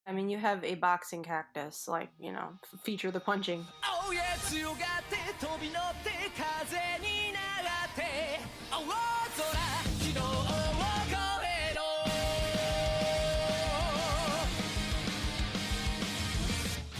I mean, you have a boxing cactus, like, feature the punching. Oh yeah, 強がって飛び乗って風に流って青空昨日を超えろ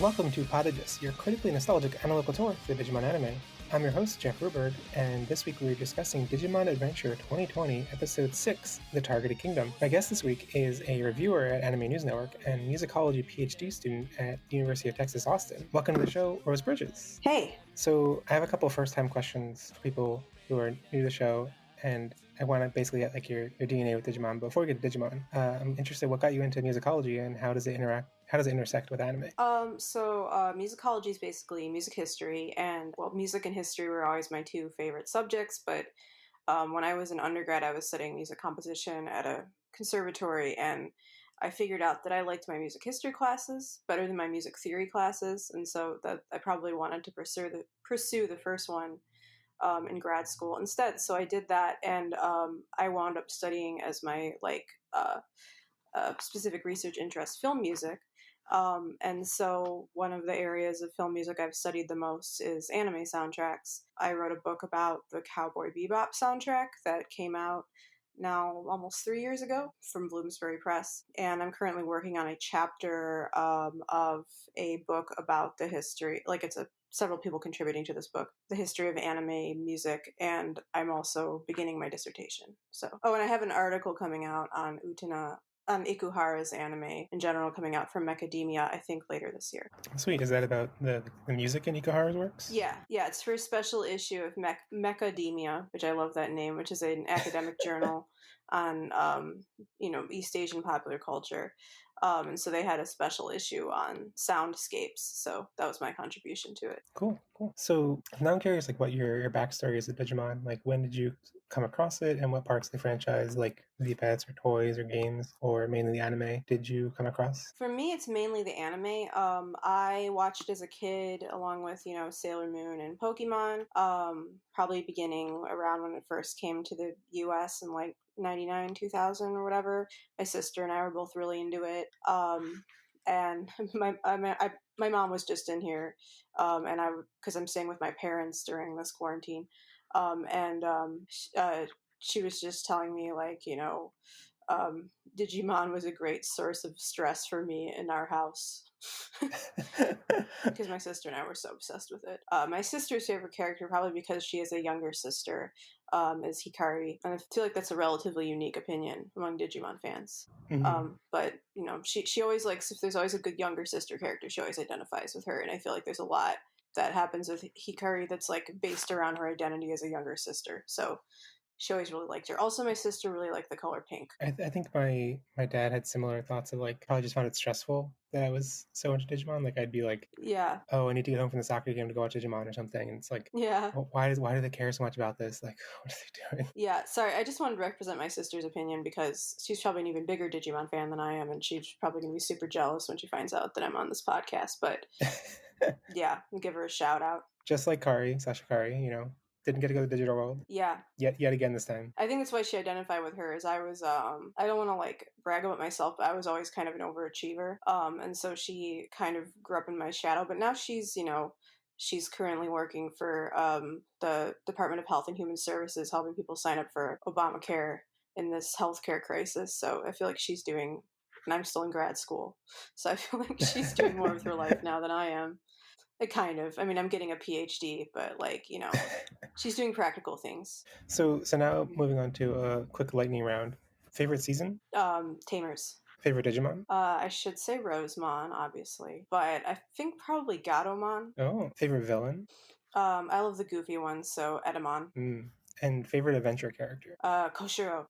Welcome to Podagus, your critically nostalgic analytical tour for Digimon anime. I'm your host, Jeff Ruberg, and this week we're discussing Digimon Adventure 2020, Episode 6, The Targeted Kingdom. My guest this week is a reviewer at Anime News Network and musicology PhD student at the University of Texas, Austin. Welcome to the show, Rose Bridges. Hey! So I have a couple first-time questions for people who are new to the show, and I want to basically get like your DNA with Digimon. But before we get to Digimon, I'm interested, what got you into musicology and how does it intersect with anime? Musicology is basically music history, and music and history were always my two favorite subjects, but when I was an undergrad, I was studying music composition at a conservatory, and I figured out that I liked my music history classes better than my music theory classes, and so that I probably wanted to pursue the first one in grad school instead. So I did that, and I wound up studying as my specific research interest film music. And so one of the areas of film music I've studied the most is anime soundtracks. I wrote a book about the Cowboy Bebop soundtrack that came out now almost 3 years ago from Bloomsbury Press. And I'm currently working on a chapter of a book about the history, several people contributing to this book, the history of anime music, and I'm also beginning my dissertation. And I have an article coming out on Ikuhara's anime in general, coming out from Macademia, I think later this year. Sweet. Is that about the music in Ikuhara's works? Yeah, it's for a special issue of Macademia, which I love that name, which is an academic journal on East Asian popular culture. And so they had a special issue on soundscapes, so that was my contribution to it. Cool. So now I'm curious, what your backstory is at Digimon. When did you come across it, and what parts of the franchise, like Z-Pets or toys or games, or mainly the anime, did you come across? For me, it's mainly the anime. I watched it as a kid along with, Sailor Moon and Pokemon, probably beginning around when it first came to the US in 99, 2000 or whatever. My sister and I were both really into it. And my mom was just in here, because I'm staying with my parents during this quarantine, she was just telling me Digimon was a great source of stress for me in our house. Because my sister and I were so obsessed with it. My sister's favorite character, probably because she has a younger sister, is Hikari, and I feel like that's a relatively unique opinion among Digimon fans. Mm-hmm. But she always likes, if there's always a good younger sister character, she always identifies with her, and I feel like there's a lot that happens with Hikari that's based around her identity as a younger sister. So she always really liked her. Also, my sister really liked the color pink. I think my dad had similar thoughts of probably just found it stressful that I was so into Digimon. I'd be yeah, oh, I need to get home from the soccer game to go watch Digimon or something, and it's yeah, well, why do they care so much about this? What are they doing? Yeah, sorry, I just wanted to represent my sister's opinion because she's probably an even bigger Digimon fan than I am, and she's probably going to be super jealous when she finds out that I'm on this podcast. But yeah, I'll give her a shout out. Just like Sasha Kari, didn't get to go to the digital world. Yeah. Yet again this time. I think that's why she identified with her, is I was, I don't want to brag about myself, but I was always kind of an overachiever. And so she kind of grew up in my shadow, but now she's, she's currently working for the Department of Health and Human Services, helping people sign up for Obamacare in this healthcare crisis. So I feel like she's doing, and I'm still in grad school, so I feel like she's doing more with her life now than I am. I'm getting a PhD, but she's doing practical things. So now moving on to a quick lightning round. Favorite season? Tamers. Favorite Digimon? I should say Rosemon, obviously, but I think probably Gatomon. Oh, favorite villain? I love the goofy ones, so Edamon. And favorite adventure character? Koshiro,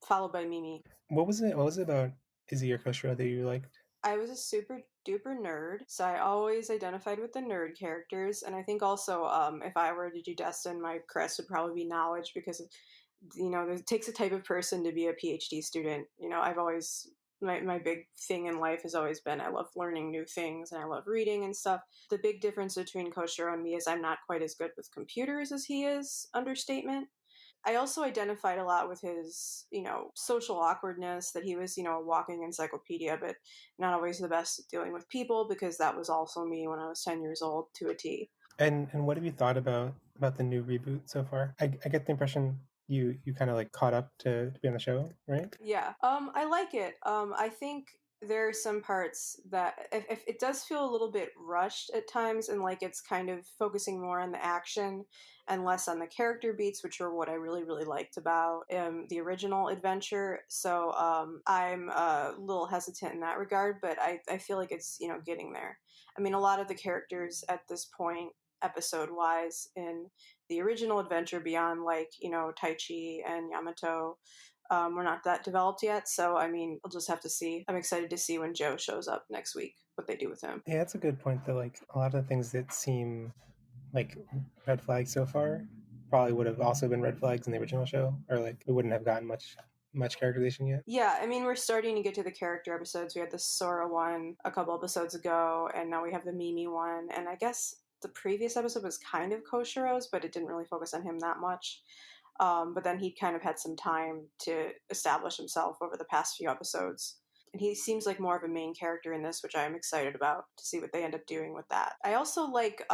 followed by Mimi. What was it about Izzy or Koshiro that you liked? I was a super duper nerd, so I always identified with the nerd characters, and I think also if I were to do Destin, my crest would probably be knowledge, because it takes a type of person to be a PhD student. I've always, my big thing in life has always been I love learning new things and I love reading and stuff. The big difference between Koshiro and me is I'm not quite as good with computers as he is, understatement. I also identified a lot with his, social awkwardness, that he was, a walking encyclopedia, but not always the best at dealing with people, because that was also me when I was 10 years old to a T. And what have you thought about the new reboot so far? I get the impression you kind of like caught up to be on the show, right? Yeah. I like it. I think there are some parts that if it does feel a little bit rushed at times, and like it's kind of focusing more on the action and less on the character beats, which are what I really really liked about the original adventure. So I'm a little hesitant in that regard, but I feel like it's getting there. I mean, a lot of the characters at this point, episode wise, in the original adventure, beyond like Tai Chi and Yamato, we're not that developed yet, so I mean, we'll just have to see. I'm excited to see when Joe shows up next week, what they do with him. Yeah, that's a good point. That like a lot of the things that seem like red flags so far probably would have also been red flags in the original show, or like we wouldn't have gotten much characterization yet. Yeah, I mean, we're starting to get to the character episodes. We had the Sora one a couple episodes ago, and now we have the Mimi one, and I guess the previous episode was kind of Koshiro's, but it didn't really focus on him that much. But then he kind of had some time to establish himself over the past few episodes. And he seems like more of a main character in this, which I'm excited about to see what they end up doing with that. I also like,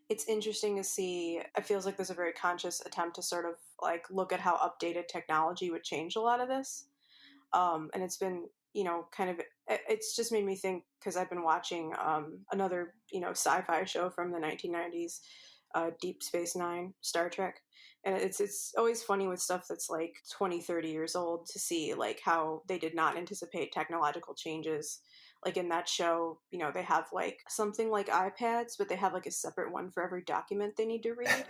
it's interesting to see, it feels like there's a very conscious attempt to sort of like look at how updated technology would change a lot of this. And it's been, kind of, it's just made me think, because I've been watching another, sci-fi show from the 1990s, Deep Space Nine, Star Trek. And it's always funny with stuff that's like 20, 30 years old to see like how they did not anticipate technological changes. Like in that show, they have like something like iPads, but they have like a separate one for every document they need to read,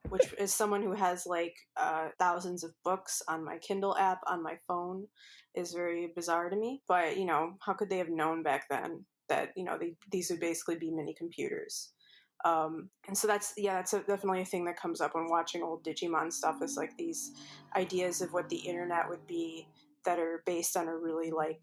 which is someone who has like thousands of books on my Kindle app on my phone, is very bizarre to me. But how could they have known back then that these would basically be mini computers? And so that's definitely a thing that comes up when watching old Digimon stuff, is like these ideas of what the internet would be that are based on a really like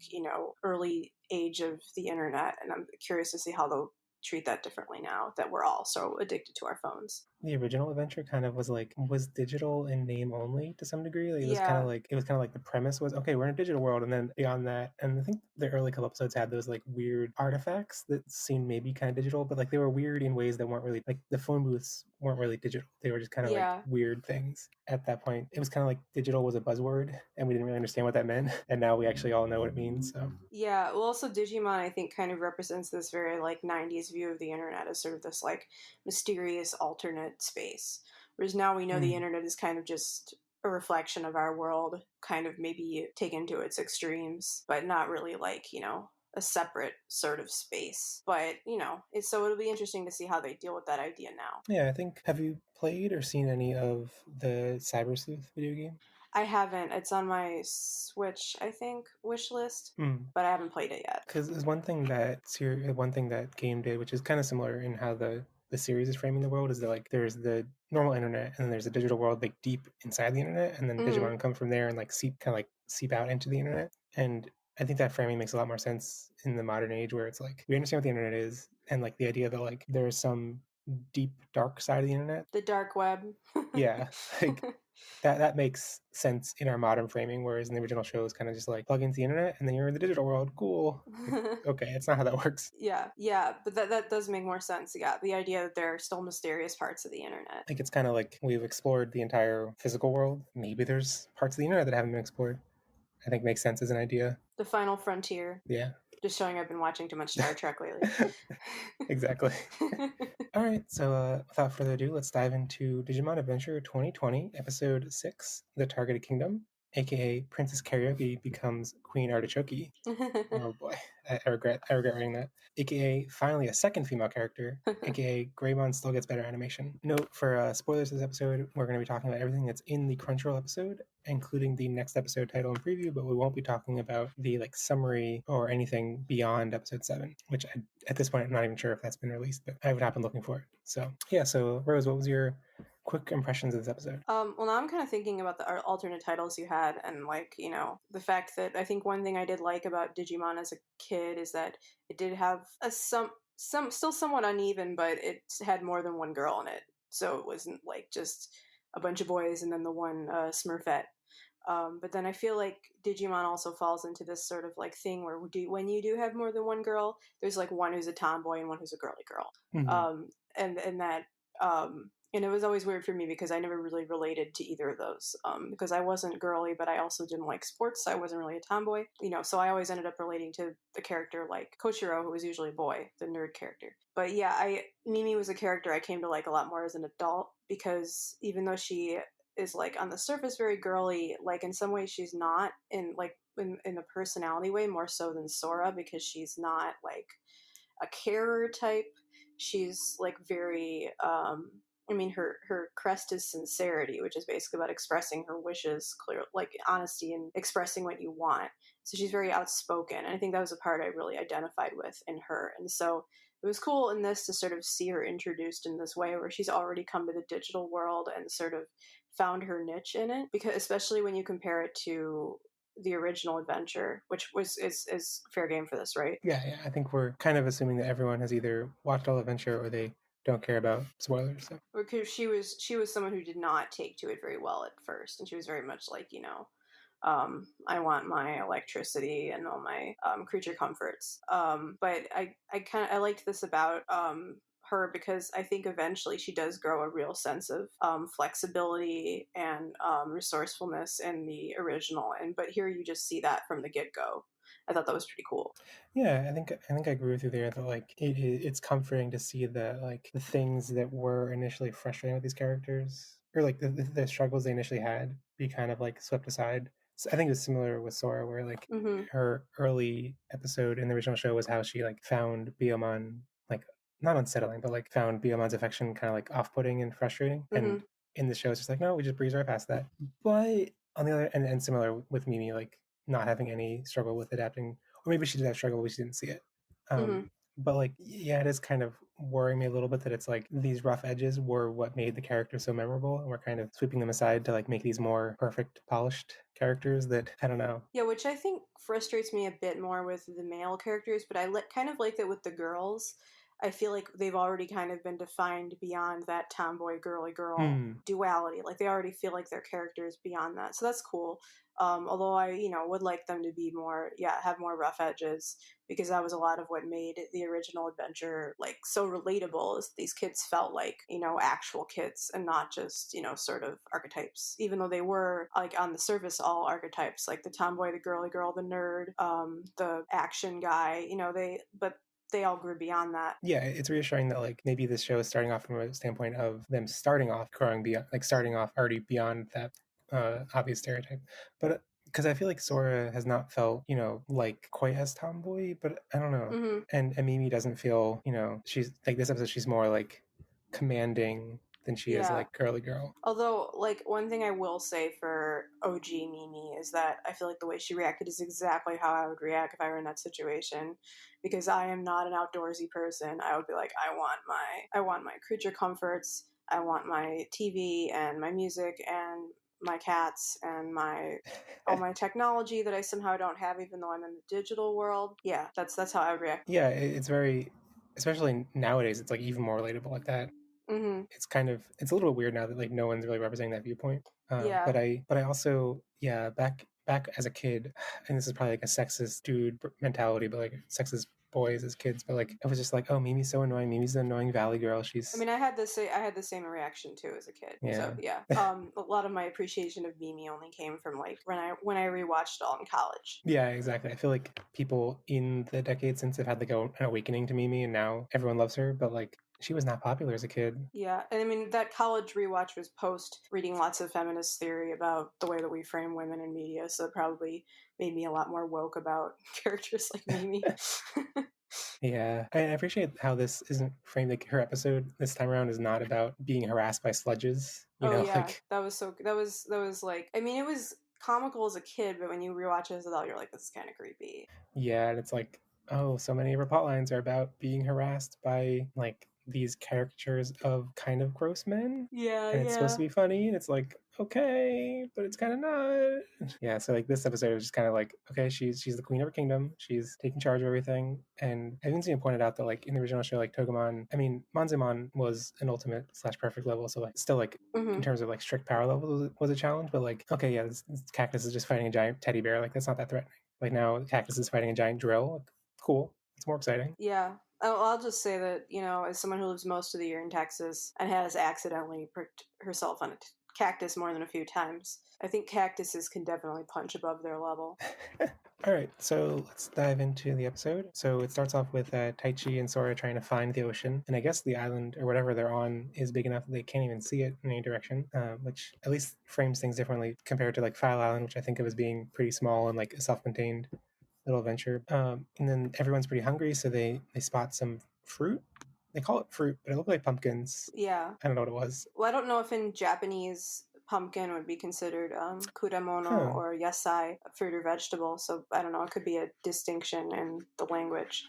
early age of the internet, and I'm curious to see how they'll treat that differently now that we're all so addicted to our phones. The original adventure kind of was digital in name only to some degree. Like, Yeah, it was kind of like the premise was okay, we're in a digital world, and then beyond that, and I think the early couple episodes had those like weird artifacts that seemed maybe kind of digital, but like they were weird in ways that weren't really like the phone booths weren't really digital. They were just kind of like yeah. weird things. At that point, it was kind of like digital was a buzzword, and we didn't really understand what that meant, and now we actually all know what it means. So Yeah, well, also Digimon, I think, kind of represents this very like '90s view of the internet as sort of this like mysterious alternate space. Whereas now we know the mm. internet is kind of just a reflection of our world, kind of maybe taken to its extremes, but not really like a separate sort of space. But so it'll be interesting to see how they deal with that idea now. Yeah, I think. Have you played or seen any of the Cyber Sleuth video game? I haven't. It's on my Switch, I think, wish list, Mm. but I haven't played it yet. Because there's one thing that game did, which is kind of similar in how the series is framing the world, is that like there's the normal internet and then there's a digital world like deep inside the internet, and then Mm, Digimon come from there and like seep out into the internet. And I think that framing makes a lot more sense in the modern age, where it's like we understand what the internet is, and like the idea that like there's some deep dark side of the internet. the dark web. Yeah, like that makes sense in our modern framing, whereas in the original show it's kind of just like plug into the internet and then you're in the digital world. Cool. Like, okay, it's not how that works. Yeah, but that does make more sense. Yeah, the idea that there are still mysterious parts of the internet. Like it's kind of like we've explored the entire physical world. Maybe there's parts of the internet that haven't been explored. I think makes sense as an idea. The final frontier. Yeah. Just showing I've been watching too much Star Trek lately. Exactly. All right, so without further ado, let's dive into Digimon Adventure 2020, Episode 6, The Targeted Kingdom, aka Princess Karaoke becomes Queen Artichoke. Oh boy, I regret writing that. AKA finally a second female character. AKA Greymon still gets better animation. Note for spoilers of this episode, we're going to be talking about everything that's in the Crunchyroll episode, including the next episode title and preview, but we won't be talking about the like summary or anything beyond episode 7, which at this point I'm not even sure if that's been released, but I have not been looking for it. So yeah, so Rose, what was your quick impressions of this episode? Well, now I'm kind of thinking about the alternate titles you had, and like the fact that I think one thing I did like about Digimon as a kid is that it did have a some still somewhat uneven, but it had more than one girl in it, so it wasn't like just a bunch of boys and then the one Smurfette. But then I feel like Digimon also falls into this sort of like thing where when you do have more than one girl, there's like one who's a tomboy and one who's a girly girl. Mhm. And that and it was always weird for me because I never really related to either of those because I wasn't girly, but I also didn't like sports. So I wasn't really a tomboy, So I always ended up relating to the character like Koshiro, who was usually a boy, the nerd character. But yeah, I Mimi was a character I came to like a lot more as an adult because even though she is like on the surface very girly, like in some ways she's not in the personality way more so than Sora because she's not like a carer type. She's like very I mean her crest is sincerity, which is basically about expressing her wishes clear, like honesty and expressing what you want. So she's very outspoken, and I think that was a part I really identified with in her. And so it was cool in this to sort of see her introduced in this way where she's already come to the digital world and sort of found her niche in it, because especially when you compare it to the original adventure, which is fair game for this, right? Yeah, I think we're kind of assuming that everyone has either watched all Adventure or they don't care about spoilers. So. Because she was someone who did not take to it very well at first, and she was very much like I want my electricity and all my creature comforts. But I liked this about her because I think eventually she does grow a real sense of flexibility and resourcefulness in the original, but here you just see that from the get go. I thought that was pretty cool. Yeah, I think I agree with you there that like it's comforting to see that like the things that were initially frustrating with these characters or like the struggles they initially had be kind of like swept aside. So I think it was similar with Sora where like Mm-hmm. her early episode in the original show was how she like found Biyomon like not unsettling but like found Biyomon's affection kind of like off-putting and frustrating, Mm-hmm. and in the show it's just like no, we just breeze right past that. But on the other and similar with Mimi, like not having any struggle with adapting, or maybe she did have struggle, we just didn't see it. Mm-hmm. But like, yeah, it is kind of worrying me a little bit that it's like these rough edges were what made the character so memorable, and we're kind of sweeping them aside to like make these more perfect, polished characters that I don't know. Yeah, which I think frustrates me a bit more with the male characters, but kind of like that with the girls. I feel like they've already kind of been defined beyond that tomboy girly girl Hmm. duality. Like they already feel like their characters beyond that, so that's cool. Although I, would like them to be more, yeah, have more rough edges because that was a lot of what made the original adventure like so relatable. Is these kids felt like actual kids and not just sort of archetypes, even though they were like on the surface all archetypes, like the tomboy, the girly girl, the nerd, the action guy. They all grew beyond that. Yeah, it's reassuring that like maybe this show is starting off from a standpoint of them starting off growing beyond, like starting off already beyond that obvious stereotype. But because I feel like Sora has not felt like quite as tomboy, but I don't know. Hmm. And Mimi doesn't feel she's like this episode she's more like commanding than she is Yeah. like girly girl. Although, like, one thing I will say for OG Mimi is that I feel like the way she reacted is exactly how I would react if I were in that situation, because I am not an outdoorsy person. I would be like, I want my creature comforts, I want my TV and my music and my cats and all my technology that I somehow don't have, even though I'm in the digital world. Yeah, that's how I would react. Yeah, it's very, especially nowadays, it's like even more relatable like that. Mm-hmm. It's a little weird now that like no one's really representing that viewpoint. Yeah. But I also back as a kid, and this is probably like a sexist dude mentality, but like sexist boys as kids, but like I was just like, oh, Mimi's so annoying. Mimi's the annoying valley girl. I She's mean, I had the same reaction too as a kid. So yeah. yeah, a lot of my appreciation of Mimi only came from like when I rewatched it all in college. Yeah, exactly. I feel like people in the decade since have had like an awakening to Mimi, and now everyone loves her. But like, she was not popular as a kid. Yeah, and I mean that college rewatch was post reading lots of feminist theory about the way that we frame women in media, so it probably made me a lot more woke about characters like Mimi. Yeah, I appreciate how this isn't framed like her episode this time around is not about being harassed by sludges. Oh yeah, Like that was like, I mean, it was comical as a kid, but when you rewatch it as an adult, you're like, this is kind of creepy. yeah, and it's like, oh, so many of her plot lines are about being harassed by like these caricatures of kind of gross men, Yeah, and it's supposed yeah. to be funny, and it's like, okay, but it's kind of not. Yeah, so like this episode is just kind of like, okay, she's the queen of her kingdom, she's taking charge of everything. And I even seen it pointed out that like in the original show, like Togemon, I mean Manzemon was an ultimate slash perfect level, so like still like in Hmm. terms of like strict power levels was a challenge, but like, okay, yeah, this cactus is just fighting a giant teddy bear, like that's not that threatening. Like now cactus is fighting a giant drill, like, cool, it's more exciting. Yeah. I'll just say that, as someone who lives most of the year in Texas and has accidentally pricked herself on a cactus more than a few times, I think cactuses can definitely punch above their level. All right, so let's dive into the episode. So it starts off with Taichi and Sora trying to find the ocean, and I guess the island or whatever they're on is big enough that they can't even see it in any direction, which at least frames things differently compared to like File Island, which I think of as being pretty small and like a self-contained little adventure. And then everyone's pretty hungry, so they spot some fruit. They call it fruit, but it looked like pumpkins. Yeah. I don't know what it was. Well, I don't know if in Japanese pumpkin would be considered kudamono Huh. or yasai, a fruit or vegetable. So I don't know. It could be a distinction in the language.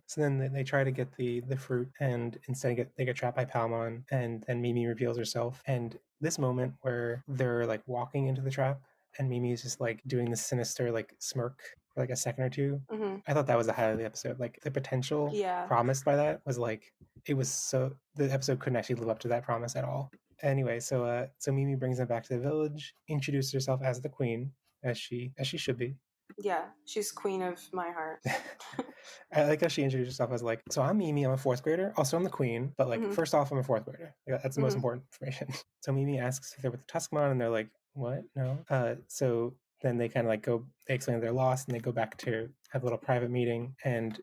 So then they try to get the fruit, and instead they get trapped by Palmon, and then Mimi reveals herself. And this moment where they're like walking into the trap, and Mimi is just like doing this sinister like smirk for like a second or two. Hmm. I thought that was the highlight of the episode. Like the potential Yeah. promised by that was like it was so the episode couldn't actually live up to that promise at all. Anyway, so Mimi brings them back to the village, introduces herself as the queen, as she should be. Yeah. She's queen of my heart. I like how she introduced herself as like, so I'm Mimi, I'm a fourth grader. Also, I'm the queen, but like, Hmm. first off, I'm a fourth grader. Like, that's the most Hmm. important information. So Mimi asks if they're with the Tuskmon, and they're like, what? No. So then they kind of like they explain that they're lost, and they go back to have a little private meeting. And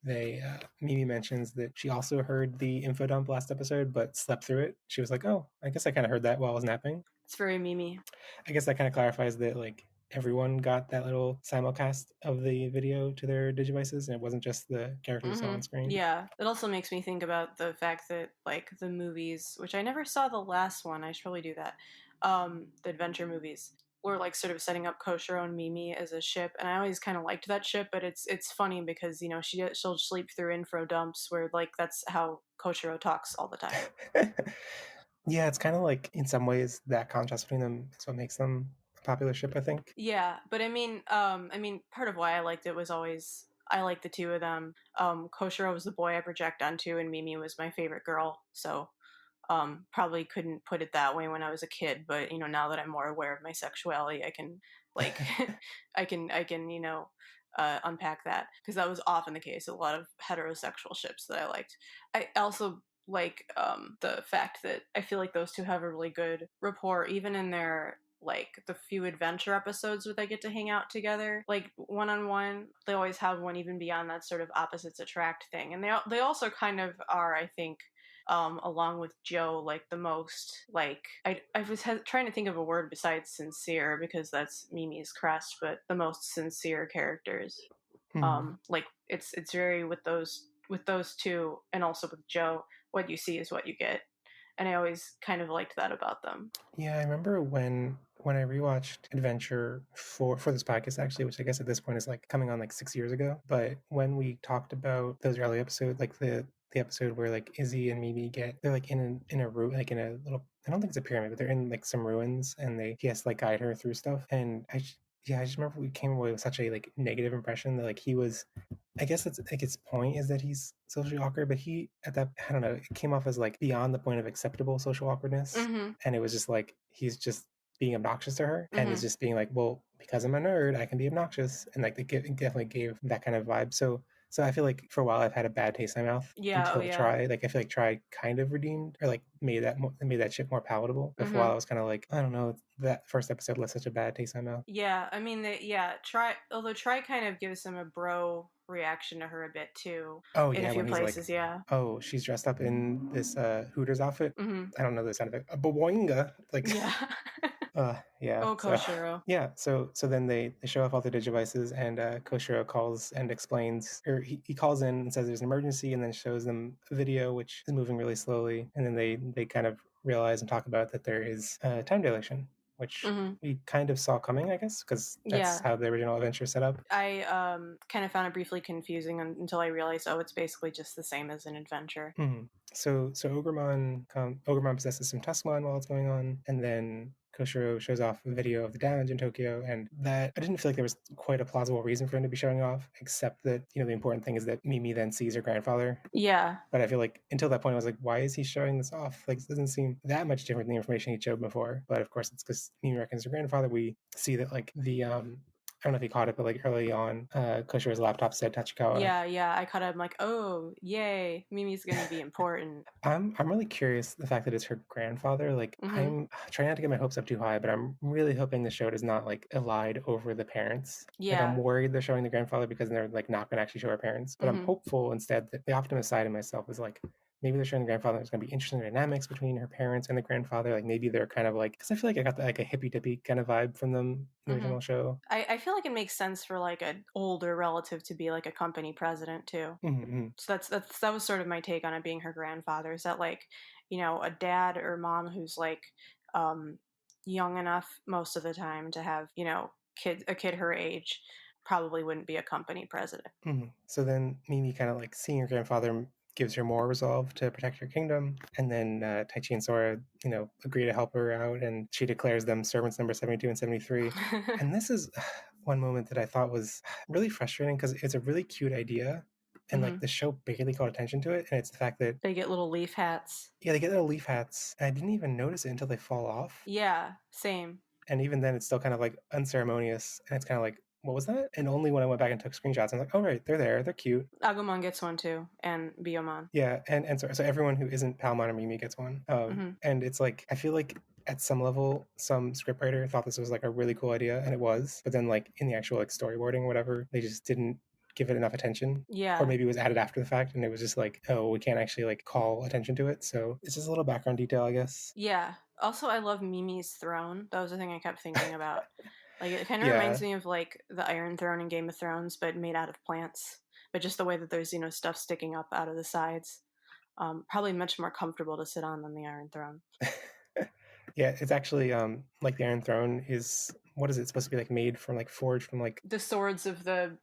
Mimi mentions that she also heard the info dump last episode, but slept through it. She was like, oh, I guess I kind of heard that while I was napping. It's very Mimi. I guess that kind of clarifies that like everyone got that little simulcast of the video to their digivices, and it wasn't just the characters we saw on screen. Yeah. It also makes me think about the fact that, like, the movies, which I never saw the last one, I should probably do that, the adventure movies, were, like, sort of setting up Koshiro and Mimi as a ship, and I always kind of liked that ship, but it's funny because, she'll sleep through info dumps where, like, that's how Koshiro talks all the time. Yeah, it's kind of like in some ways that contrast between them is what makes them a popular ship, I think. Yeah, but I mean, part of why I liked it was always I liked the two of them. Koshiro was the boy I project onto, and Mimi was my favorite girl. So, probably couldn't put it that way when I was a kid, but now that I'm more aware of my sexuality, I can like, I can unpack that because that was often the case. A lot of heterosexual ships that I liked. I also like the fact that I feel like those two have a really good rapport, even in their like the few adventure episodes where they get to hang out together, like one on one. They always have one even beyond that sort of opposites attract thing, and they also kind of are, I think, along with Joe, like the most like I was trying to think of a word besides sincere because that's Mimi's crest, but the most sincere characters. Like it's very with those two, and also with Joe, what you see is what you get, and I always kind of liked that about them. Yeah, I remember when I rewatched Adventure for this podcast actually, which I guess at this point is like coming on like 6 years ago. But when we talked about those early episodes, like the episode where like Izzy and Mimi they're like in a room, like in a little, I don't think it's a pyramid, but they're in like some ruins, and he has to like guide her through stuff. And I just remember we came away with such a like negative impression that like he was, I guess that's like its point is that he's socially awkward, but he at that, I don't know, it came off as like beyond the point of acceptable social awkwardness, Mm-hmm. and it was just like he's just being obnoxious to her, and is Mm-hmm. just being like, well, because I'm a nerd, I can be obnoxious, and like it definitely gave that kind of vibe. So I feel like for a while I've had a bad taste in my mouth Yeah. Oh until yeah. Try. Like I feel like Try kind of redeemed or like made that shit more palatable. But for a Mm-hmm. while I was kind of like, I don't know, that first episode left such a bad taste in my mouth. Yeah, I mean, Try kind of gives him a bro reaction to her a bit too, Oh in a yeah, few when he's like, places. Yeah. oh, she's dressed up in this Hooters outfit. Mm-hmm. I don't know the sound effect. A boinga. Like Yeah. yeah. Oh, So Koshiro. yeah. So then they show off all the digivices, and Koshiro calls and explains, or he calls in and says there's an emergency, and then shows them a video which is moving really slowly, and then they kind of realize and talk about that there is time dilation, which Mm-hmm. we kind of saw coming, I guess, because that's Yeah. how the original adventure is set up. I kind of found it briefly confusing until I realized, oh, it's basically just the same as an adventure. Mm-hmm. So Ogremon possesses some Tuscalon while it's going on, and then Koshiro shows off a video of the damage in Tokyo, and that I didn't feel like there was quite a plausible reason for him to be showing off, except that the important thing is that Mimi then sees her grandfather. Yeah. But I feel like until that point, I was like, why is he showing this off? Like, it doesn't seem that much different than the information he showed before. But of course, it's because Mimi reckons her grandfather. We see that like I don't know if you caught it, but like early on, Koshiro's laptop said Tachikawa. Yeah, I caught up. I'm like, oh, yay, Mimi's gonna be important. I'm really curious the fact that it's her grandfather. Like I'm trying not to get my hopes up too high, but I'm really hoping the show does not like elide over the parents. Like I'm Yeah. worried they're showing the grandfather because they're like not going to actually show her parents. But I'm hopeful instead that the optimist side of myself is like maybe they're showing the grandfather. There's going to be interesting dynamics between her parents and the grandfather. Like maybe they're kind of like because I feel like I got like a hippy dippy kind of vibe from them in the original show. I feel like it makes sense for like an older relative to be like a company president too. So that was sort of my take on it being her grandfather. Is that like, a dad or mom who's like young enough most of the time to have, a kid her age probably wouldn't be a company president. So then Mimi kind of like seeing her grandfather gives her more resolve to protect her kingdom. And then Taichi and Sora, agree to help her out, and she declares them servants number 72 and 73. And this is one moment that I thought was really frustrating because it's a really cute idea. And like the show barely called attention to it. And it's the fact that they get little leaf hats. Yeah, they get little leaf hats. And I didn't even notice it until they fall off. Yeah, same. And even then, it's still kind of like unceremonious. And it's kind of like, what was that? And only when I went back and took screenshots, I'm like, oh, right, they're there. They're cute. Agumon gets one too, and Biyomon. Yeah, and so everyone who isn't Palmon or Mimi gets one. And it's like, I feel like at some level, some scriptwriter thought this was like a really cool idea, and it was. But then like in the actual like storyboarding or whatever, they just didn't give it enough attention. Yeah. Or maybe it was added after the fact and it was just like, oh, we can't actually like call attention to it. So it's just a little background detail, I guess. Yeah. Also, I love Mimi's throne. That was the thing I kept thinking about. Like, it kind of reminds me of like the Iron Throne in Game of Thrones, but made out of plants. But just the way that there's stuff sticking up out of the sides. Probably much more comfortable to sit on than the Iron Throne. Yeah, it's actually like the Iron Throne is, what is it supposed to be like made from, like forged from like the swords of the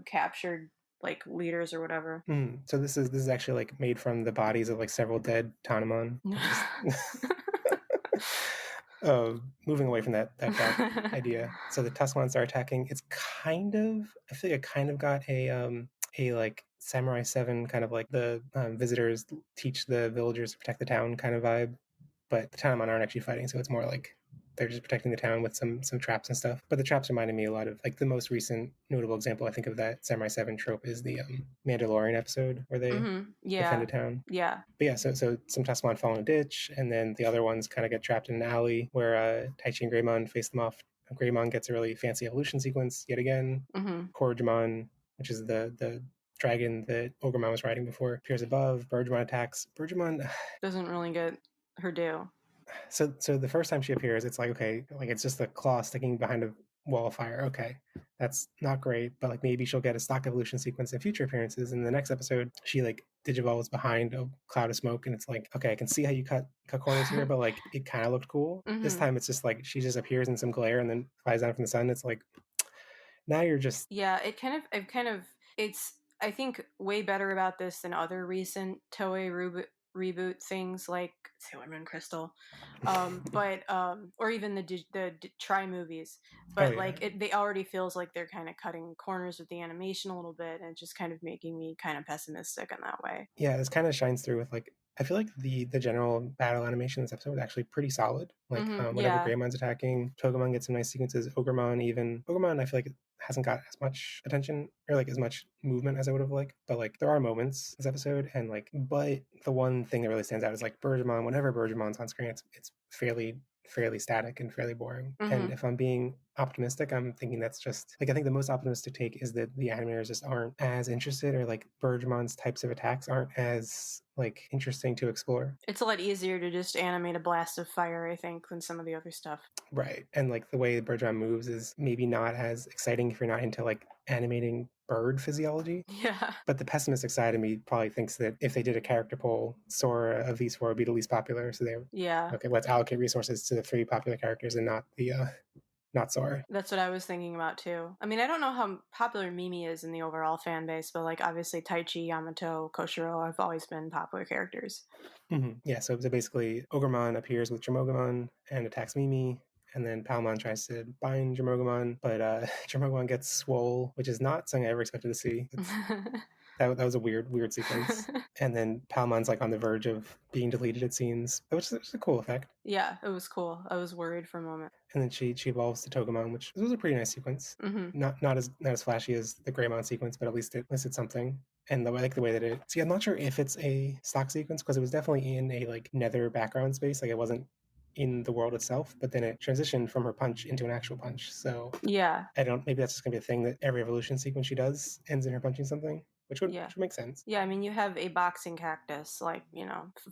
captured like leaders or whatever. So this is actually like made from the bodies of like several dead Tanemon. Moving away from that idea. So the Tuscalons are attacking. It's kind of, I feel like I kind of got a like Samurai 7 kind of like the visitors teach the villagers to protect the town kind of vibe. But the Tanemon aren't actually fighting, so it's more like they're just protecting the town with some traps and stuff. But the traps reminded me a lot of like the most recent notable example I think of that Samurai 7 trope is the Mandalorian episode where they defend a town. Yeah. But yeah, so some Tuscalon fall in a ditch, and then the other ones kind of get trapped in an alley where Taichi and Greymon face them off. Greymon gets a really fancy evolution sequence yet again. Korojimon, which is the dragon that Ogremon was riding before, appears above. Birdramon attacks. Birdramon doesn't really get her due. So the first time she appears, it's like, okay, like it's just a claw sticking behind a wall of fire. Okay, that's not great, but like maybe she'll get a stock evolution sequence in future appearances. In the next episode, she like digivolves behind a cloud of smoke, and it's like, okay, I can see how you cut corners here, but like it kind of looked cool. This time, it's just like she just appears in some glare and then flies down from the sun. It's like, now you're just it's I think way better about this than other recent Toei reboot things like Sailor Moon Crystal, or even the Try movies. But they already feels like they're kind of cutting corners with the animation a little bit, and just kind of making me kind of pessimistic in that way. Yeah, this kind of shines through with like, I feel like the general battle animation in this episode was actually pretty solid. Like whenever Greymon's attacking, Togemon gets some nice sequences. Ogremon, I feel like it hasn't got as much attention or like as much movement as I would have liked. But like there are moments this episode, and like, but the one thing that really stands out is like Birdramon. Whenever Birdramon's on screen, it's fairly static and fairly boring. And if I'm being optimistic, I'm thinking that's just like, I think the most optimistic take is that the animators just aren't as interested, or like Birdramon's types of attacks aren't as like interesting to explore. It's a lot easier to just animate a blast of fire, I think, than some of the other stuff. Right. And like the way Birdramon moves is maybe not as exciting if you're not into like animating bird physiology. Yeah. But the pessimistic side of me probably thinks that if they did a character poll, Sora of these four would be the least popular. So okay, let's allocate resources to the 3 popular characters and not the not Sora. That's what I was thinking about too. I mean, I don't know how popular Mimi is in the overall fan base, but like obviously Taichi, Yamato, Koshiro have always been popular characters. Yeah, so basically Ogremon appears with Jamogamon and attacks Mimi, and then Palmon tries to bind Jamogamon, but Jamogamon gets swole, which is not something I ever expected to see. That was a weird sequence. And then Palmon's like on the verge of being deleted, it seems, which is a cool effect. Yeah, it was cool. I was worried for a moment. And then she evolves to Togemon, which was a pretty nice sequence. Mm-hmm. Not as flashy as the Greymon sequence, but at least it's something. And I like the way that it. See, I'm not sure if it's a stock sequence because it was definitely in a like nether background space, like it wasn't in the world itself. But then it transitioned from her punch into an actual punch. So Yeah. I don't. Maybe that's just gonna be a thing that every evolution sequence she does ends in her punching something, which would make sense. Yeah, I mean, you have a boxing cactus, like,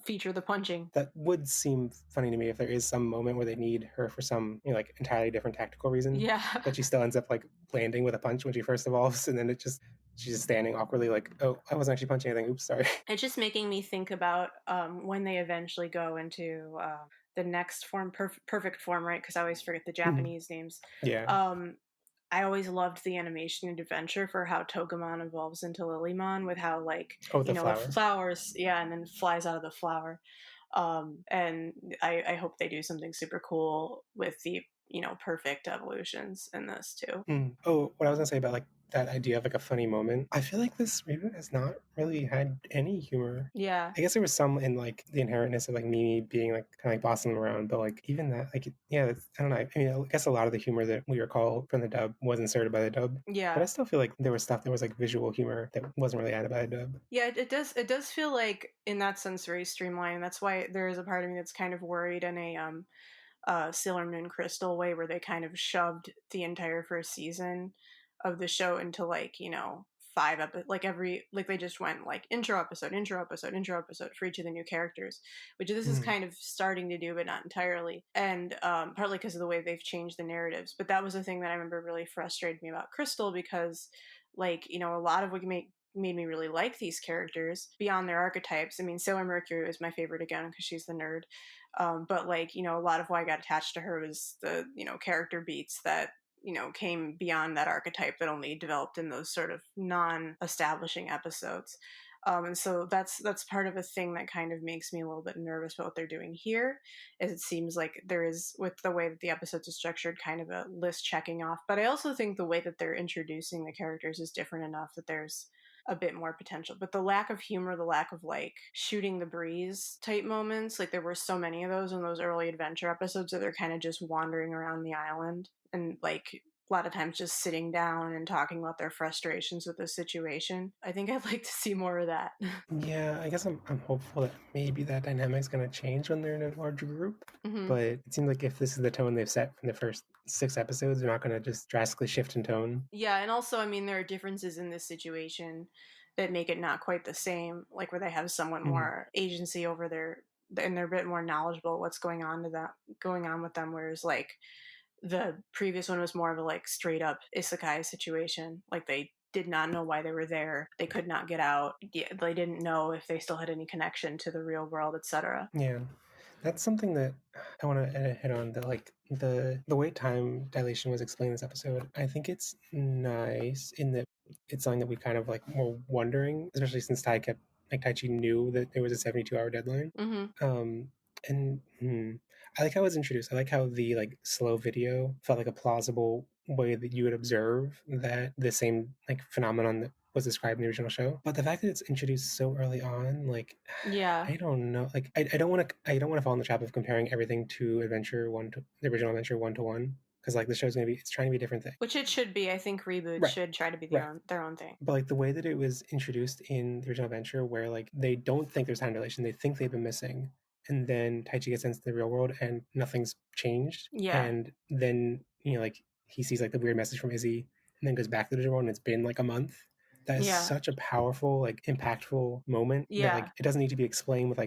feature the punching. That would seem funny to me if there is some moment where they need her for some like entirely different tactical reason. Yeah. But she still ends up like landing with a punch when she first evolves, and then she's just standing awkwardly like, oh, I wasn't actually punching anything. Oops, sorry. It's just making me think about when they eventually go into the next form, perfect form, right? Because I always forget the Japanese names. Yeah. I always loved the animation and adventure for how Togemon evolves into Lilymon with how The flower. flowers, yeah, and then flies out of the flower. And I hope they do something super cool with the perfect evolutions in this too. Oh, what I was gonna say about like that idea of like a funny moment. I feel like this reboot has not really had any humor. Yeah. I guess there was some in like the inherentness of like Mimi being like kind of like bossing them around, but like even that, like yeah, I don't know. I mean, I guess a lot of the humor that we recall from the dub was inserted by the dub. Yeah. But I still feel like there was stuff that was like visual humor that wasn't really added by the dub. Yeah, it does. It does feel like in that sense very streamlined. That's why there is a part of me that's kind of worried in a Sailor Moon Crystal way where they kind of shoved the entire first season of the show into like they just went like intro episode, intro episode, intro episode for each of the new characters, which this is kind of starting to do, but not entirely, and partly because of the way they've changed the narratives. But that was the thing that I remember really frustrated me about Crystal because, a lot of what made me really like these characters beyond their archetypes. I mean, Sailor Mercury was my favorite again because she's the nerd. But a lot of why I got attached to her was the, character beats that, came beyond that archetype that only developed in those sort of non-establishing episodes. And so that's part of a thing that kind of makes me a little bit nervous about what they're doing here, is it seems like there is, with the way that the episodes are structured, kind of a list checking off. But I also think the way that they're introducing the characters is different enough that there's a bit more potential. But the lack of humor, the lack of shooting the breeze type moments, like there were so many of those in those early adventure episodes that they're kind of just wandering around the island and a lot of times just sitting down and talking about their frustrations with the situation. I think I'd like to see more of that. Yeah, I guess I'm hopeful that maybe that dynamic's going to change when they're in a larger group. Mm-hmm. But it seems like if this is the tone they've set from the first 6 episodes, they're not going to just drastically shift in tone. Yeah, and also, I mean, there are differences in this situation that make it not quite the same, like where they have somewhat more agency over and they're a bit more knowledgeable what's going on with them, whereas the previous one was more of a straight up isekai situation. Like they did not know why they were there. They could not get out. They didn't know if they still had any connection to the real world, etc. Yeah. That's something that I want to hit on, that the way time dilation was explained in this episode. I think it's nice in that it's something that we kind of were wondering, especially since Taichi knew that there was a 72-hour deadline. Mm-hmm. I like how it was introduced. I like how the slow video felt like a plausible way that you would observe that the same phenomenon that was described in the original show. But the fact that it's introduced so early on, yeah, I don't know. I don't want to fall in the trap of comparing everything to the original Adventure 1-to-1, because the show's it's trying to be a different thing. Which it should be. I think reboots should try to be their own thing. But the way that it was introduced in the original Adventure, where they don't think there's time dilation, they think they've been missing, and then Taichi gets into the real world and nothing's changed. Yeah. And then he sees the weird message from Izzy, and then goes back to the digital world, and it's been a month. That is such a powerful, impactful moment. Yeah. That it doesn't need to be explained with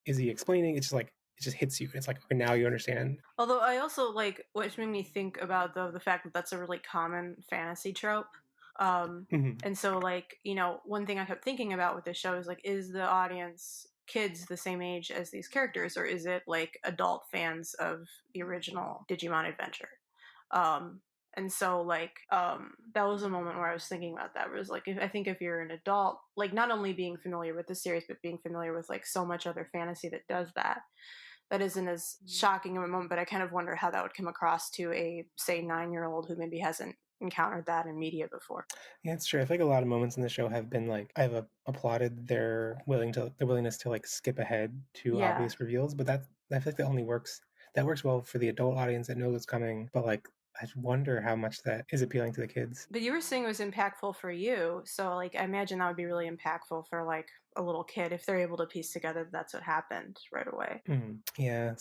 Izzy explaining. It's just it just hits you. It's okay, now you understand. Although I also what made me think about the fact that that's a really common fantasy trope. And so one thing I kept thinking about with this show is the audience kids the same age as these characters, or is it adult fans of the original Digimon Adventure? Um, and so that was a moment where I was thinking about that. Where it was like, I think if you're an adult, like not only being familiar with the series, but being familiar with like so much other fantasy that does that, that isn't as shocking of a moment. But I kind of wonder how that would come across to a say 9-year-old who maybe hasn't encountered that in media before. Yeah, it's true. I feel like a lot of moments in the show have been like I've applauded their willingness to like skip ahead to Yeah. obvious reveals, but I feel like that works well for the adult audience that knows what's coming. But like I wonder how much that is appealing to the kids. But you were saying it was impactful for you, so like I imagine that would be really impactful for like a little kid if they're able to piece together that that's what happened right away. Yeah.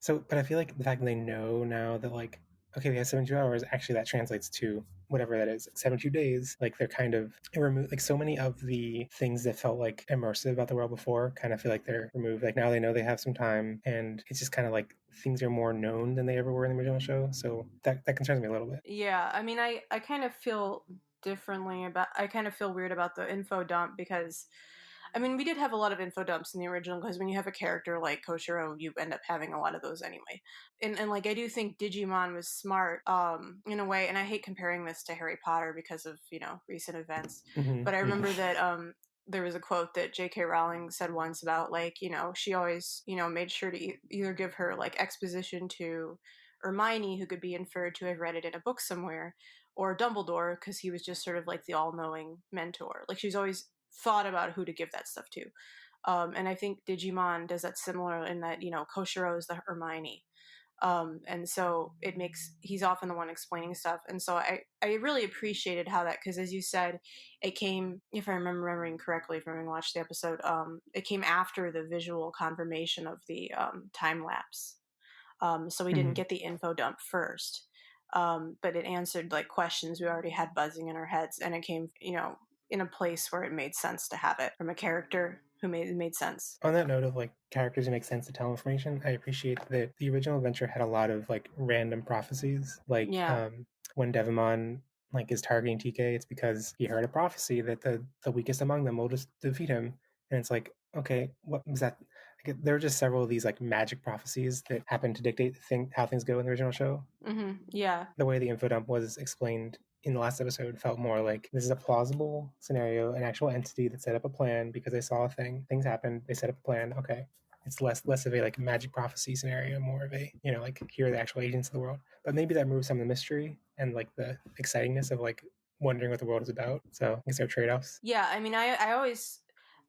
But I feel like the fact that they know now that like, okay, we have 72 hours. Actually, that translates to whatever that is, 72 days. Like they're kind of removed. Like so many of the things that felt like immersive about the world before, kind of feel like they're removed. Like now they know they have some time, and it's just kind of like things are more known than they ever were in the original show. So that concerns me a little bit. Yeah, I mean, I kind of feel differently about. I kind of feel weird about the info dump because, I mean, we did have a lot of info dumps in the original because when you have a character like Koshiro, you end up having a lot of those anyway. And like I do think Digimon was smart, in a way. And I hate comparing this to Harry Potter because of recent events. But I remember that there was a quote that J.K. Rowling said once about like she always made sure to either give her like exposition to Hermione, who could be inferred to have read it in a book somewhere, or Dumbledore, because he was just sort of like the all knowing mentor. Like she's always thought about who to give that stuff to. And I think Digimon does that similar in that, Koshiro is the Hermione. And so he's often the one explaining stuff. And so I really appreciated how that, because as you said, it came, if I remember remembering correctly from having watched the episode, it came after the visual confirmation of the time lapse. So we didn't get the info dump first, but it answered like questions we already had buzzing in our heads, and it came, in a place where it made sense to have it from a character who made sense. On that note of like characters who make sense to tell information, I appreciate that the original adventure had a lot of like random prophecies. Like Yeah. when Devamon like is targeting TK, it's because he heard a prophecy that the weakest among them will just defeat him. And it's like, okay, what was that? Like, there are just several of these like magic prophecies that happen to dictate how things go in the original show. Yeah. The way the info dump was explained in the last episode felt more like this is a plausible scenario, an actual entity that set up a plan because they saw a thing, things happened, they set up a plan. Okay, it's less of a like magic prophecy scenario, more of a like here are the actual agents of the world. But maybe that removes some of the mystery and like the excitingness of like wondering what the world is about. So I guess there are trade-offs. Yeah, I mean, I always,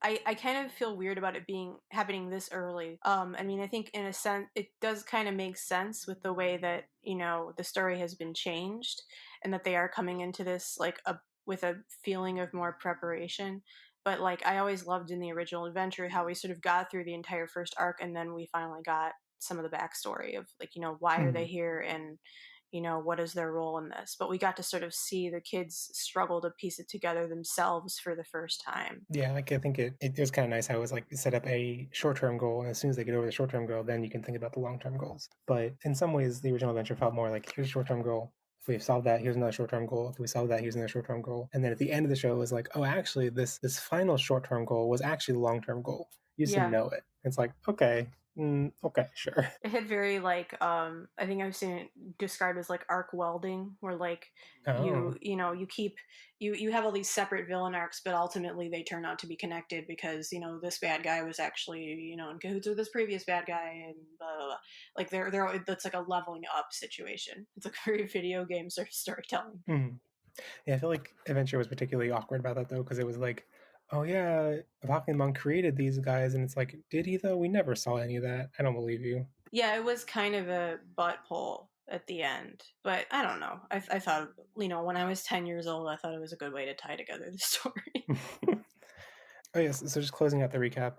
I kind of feel weird about it being happening this early. I mean, I think in a sense it does kind of make sense with the way that the story has been changed, and that they are coming into this like with a feeling of more preparation. But like I always loved in the original adventure how we sort of got through the entire first arc, and then we finally got some of the backstory of like why are they here, and what is their role in this. But we got to sort of see the kids struggle to piece it together themselves for the first time. Yeah, like I think it was kind of nice how it was like set up a short-term goal, and as soon as they get over the short-term goal, then you can think about the long-term goals. But in some ways, the original adventure felt more like here's a short-term goal. If we've solved that, here's another short-term goal. If we solve that, here's another short-term goal. And then at the end of the show, it was like, oh, actually, this final short-term goal was actually the long-term goal. You just didn't know it. It's like, okay, okay, sure. It had very like I think I've seen it described as like arc welding, where like you keep you have all these separate villain arcs, but ultimately they turn out to be connected because this bad guy was actually in cahoots with this previous bad guy, and blah, blah, blah. Like they're that's like a leveling up situation. It's like very video game sort of storytelling. Yeah, I feel like Adventure was particularly awkward about that though, because it was like, oh yeah, Pokemon created these guys, and it's like, did he though? We never saw any of that. I don't believe you. Yeah, it was kind of a butt pull at the end, but I don't know. I thought when I was 10 years old, I thought it was a good way to tie together the story. Oh yes, so just closing out the recap.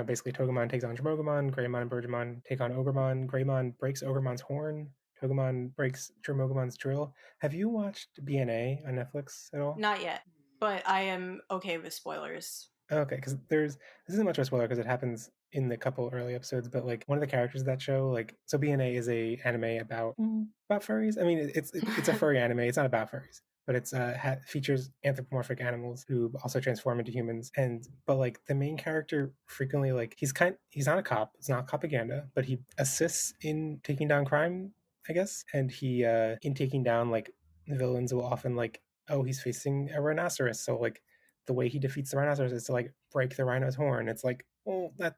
Basically Togemon takes on Dromogomon, Greymon and Birdmon take on Ogremon, Greymon breaks Ogremon's horn, Togemon breaks Dromogomon's drill. Have you watched BNA on Netflix at all? Not yet, but I am okay with spoilers. Okay, because this isn't much of a spoiler because it happens in the couple early episodes, but like one of the characters of that show, like so BNA is a anime about furries. I mean, it's a furry anime. It's not about furries, but it's features anthropomorphic animals who also transform into humans. But like the main character frequently like he's not a cop. It's not propaganda, but he assists in taking down crime I guess. And he, in taking down like the villains, will often like, oh, he's facing a rhinoceros, so like the way he defeats the rhinoceros is to like break the rhino's horn. It's like, oh, that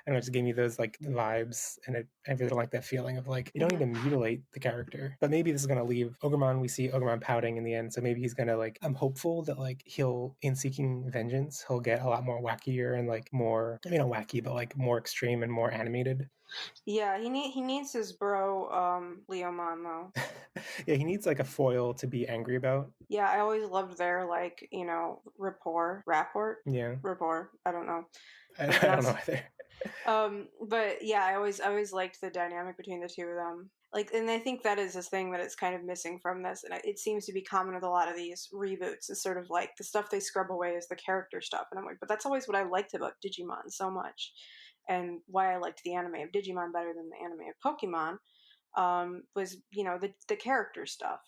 I don't know, it just gave me those like vibes, and I really don't like that feeling of like you don't need to mutilate the character. But maybe this is gonna leave Ogremon. We see Ogremon pouting in the end, so maybe he's gonna like. I'm hopeful that like he'll, in seeking vengeance, he'll get a lot more wackier and like more. I mean, not wacky, but like more extreme and more animated. Yeah, he needs his bro Leomon though. Yeah, he needs like a foil to be angry about. Yeah, I always loved their like, Yeah, rapport. I don't know I, the I don't know pronounce. either. But yeah, I always liked the dynamic between the two of them. Like, and I think that is this thing that it's kind of missing from this, and it seems to be common with a lot of these reboots. Is sort of like the stuff they scrub away is the character stuff, and I'm like, but that's always what I liked about Digimon so much, and why I liked the anime of Digimon better than the anime of Pokemon, was the character stuff.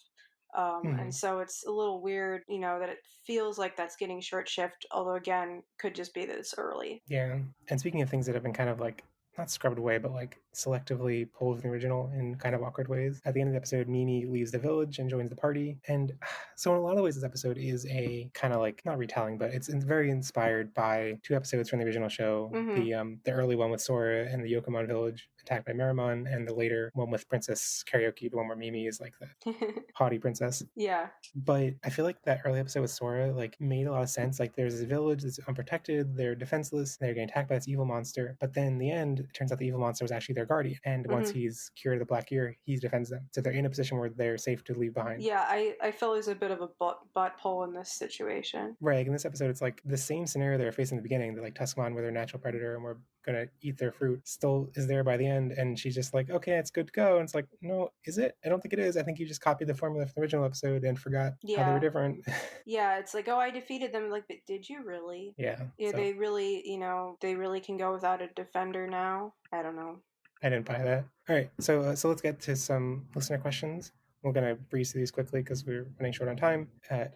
And Mhm. so it's a little weird, that it feels like that's getting short shift. Although again, could just be that it's early. Yeah. And speaking of things that have been kind of like not scrubbed away, but like selectively pulled from the original in kind of awkward ways. At the end of the episode, Mimi leaves the village and joins the party. And so in a lot of ways, this episode is a kind of like not retelling, but it's very inspired by two episodes from the original show. Mm-hmm. The early one with Sora and the Yokomon village attacked by Meramon, and the later one with Princess Karaoke, the one where Mimi is like the haughty princess. Yeah. But I feel like that early episode with Sora like made a lot of sense. Like there's this village that's unprotected, they're defenseless, they're getting attacked by this evil monster. But then in the end, it turns out the evil monster was actually their guardian. And once Mm-hmm. he's cured of the black ear, he defends them. So they're in a position where they're safe to leave behind. Yeah, I feel there's a bit of a butt pull in this situation. Right. In this episode, it's like the same scenario they were facing in the beginning. They're like Tuscalon, where they're a natural predator and we're gonna eat their fruit, still is there by the end. And she's just like, okay, it's good to go. And it's like, no, is it? I don't think it is. I think you just copied the formula from the original episode and forgot how they were Yeah. different. Yeah, it's like, oh, I defeated them. Like, but did you really? Yeah. Yeah, So they really can go without a defender now. I don't know. I didn't buy that. All right, so let's get to some listener questions. We're gonna breeze through these quickly because we're running short on time.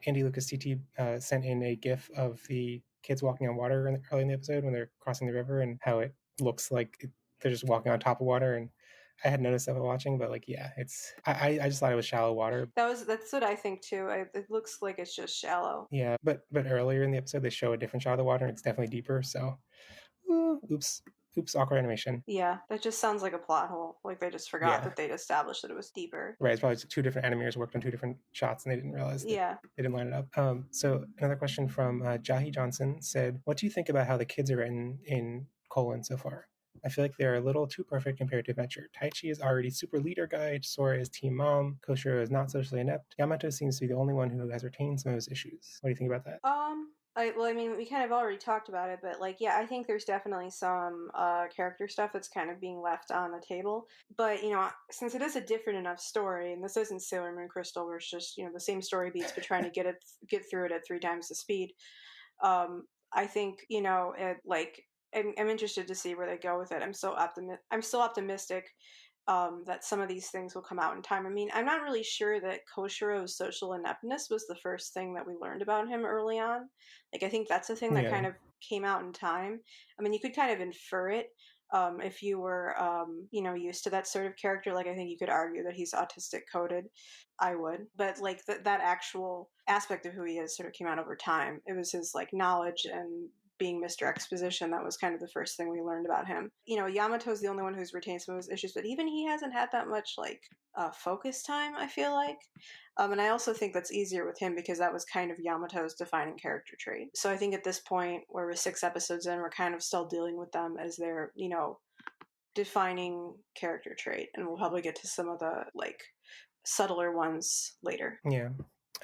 Andy Lucas TT sent in a GIF of the kids walking on water early in the episode when they're crossing the river and how it looks like they're just walking on top of water. And I had noticed that while watching, but like, yeah, it's I just thought it was shallow water. That's what I think too. It looks like it's just shallow. Yeah, but earlier in the episode they show a different shot of the water and it's definitely deeper. So, oops, awkward animation. Yeah, that just sounds like a plot hole. Like they just forgot Yeah. that they'd established that it was deeper. Right, it's probably two different animators worked on two different shots and they didn't realize that Yeah. they didn't line it up. So another question from Jahi Johnson said, what do you think about how the kids are written in colon so far? I feel like they're a little too perfect compared to Adventure. Taichi is already super leader guy, Sora is team mom, Koshiro is not socially inept, Yamato seems to be the only one who has retained some of his issues. What do you think about that? I mean, we kind of already talked about it, but like, yeah, I think there's definitely some character stuff that's kind of being left on the table. But since it is a different enough story, and this isn't Sailor Moon Crystal, where it's just the same story beats, but trying to get through it at 3 times the speed. I think I'm interested to see where they go with it. I'm still optimistic that some of these things will come out in time. I mean, I'm not really sure that Koshiro's social ineptness was the first thing that we learned about him early on. Like, I think that's a thing that Yeah. kind of came out in time. I mean, you could kind of infer it if you were, used to that sort of character. Like, I think you could argue that he's autistic coded. I would, but like that actual aspect of who he is sort of came out over time. It was his like knowledge and being Mr. Exposition, that was kind of the first thing we learned about him. Yamato's the only one who's retained some of his issues, but even he hasn't had that much like focus time, I feel like. And I also think that's easier with him because that was kind of Yamato's defining character trait. So I think at this point, where we're 6 episodes in, we're kind of still dealing with them as their, defining character trait, and we'll probably get to some of the like subtler ones later. Yeah.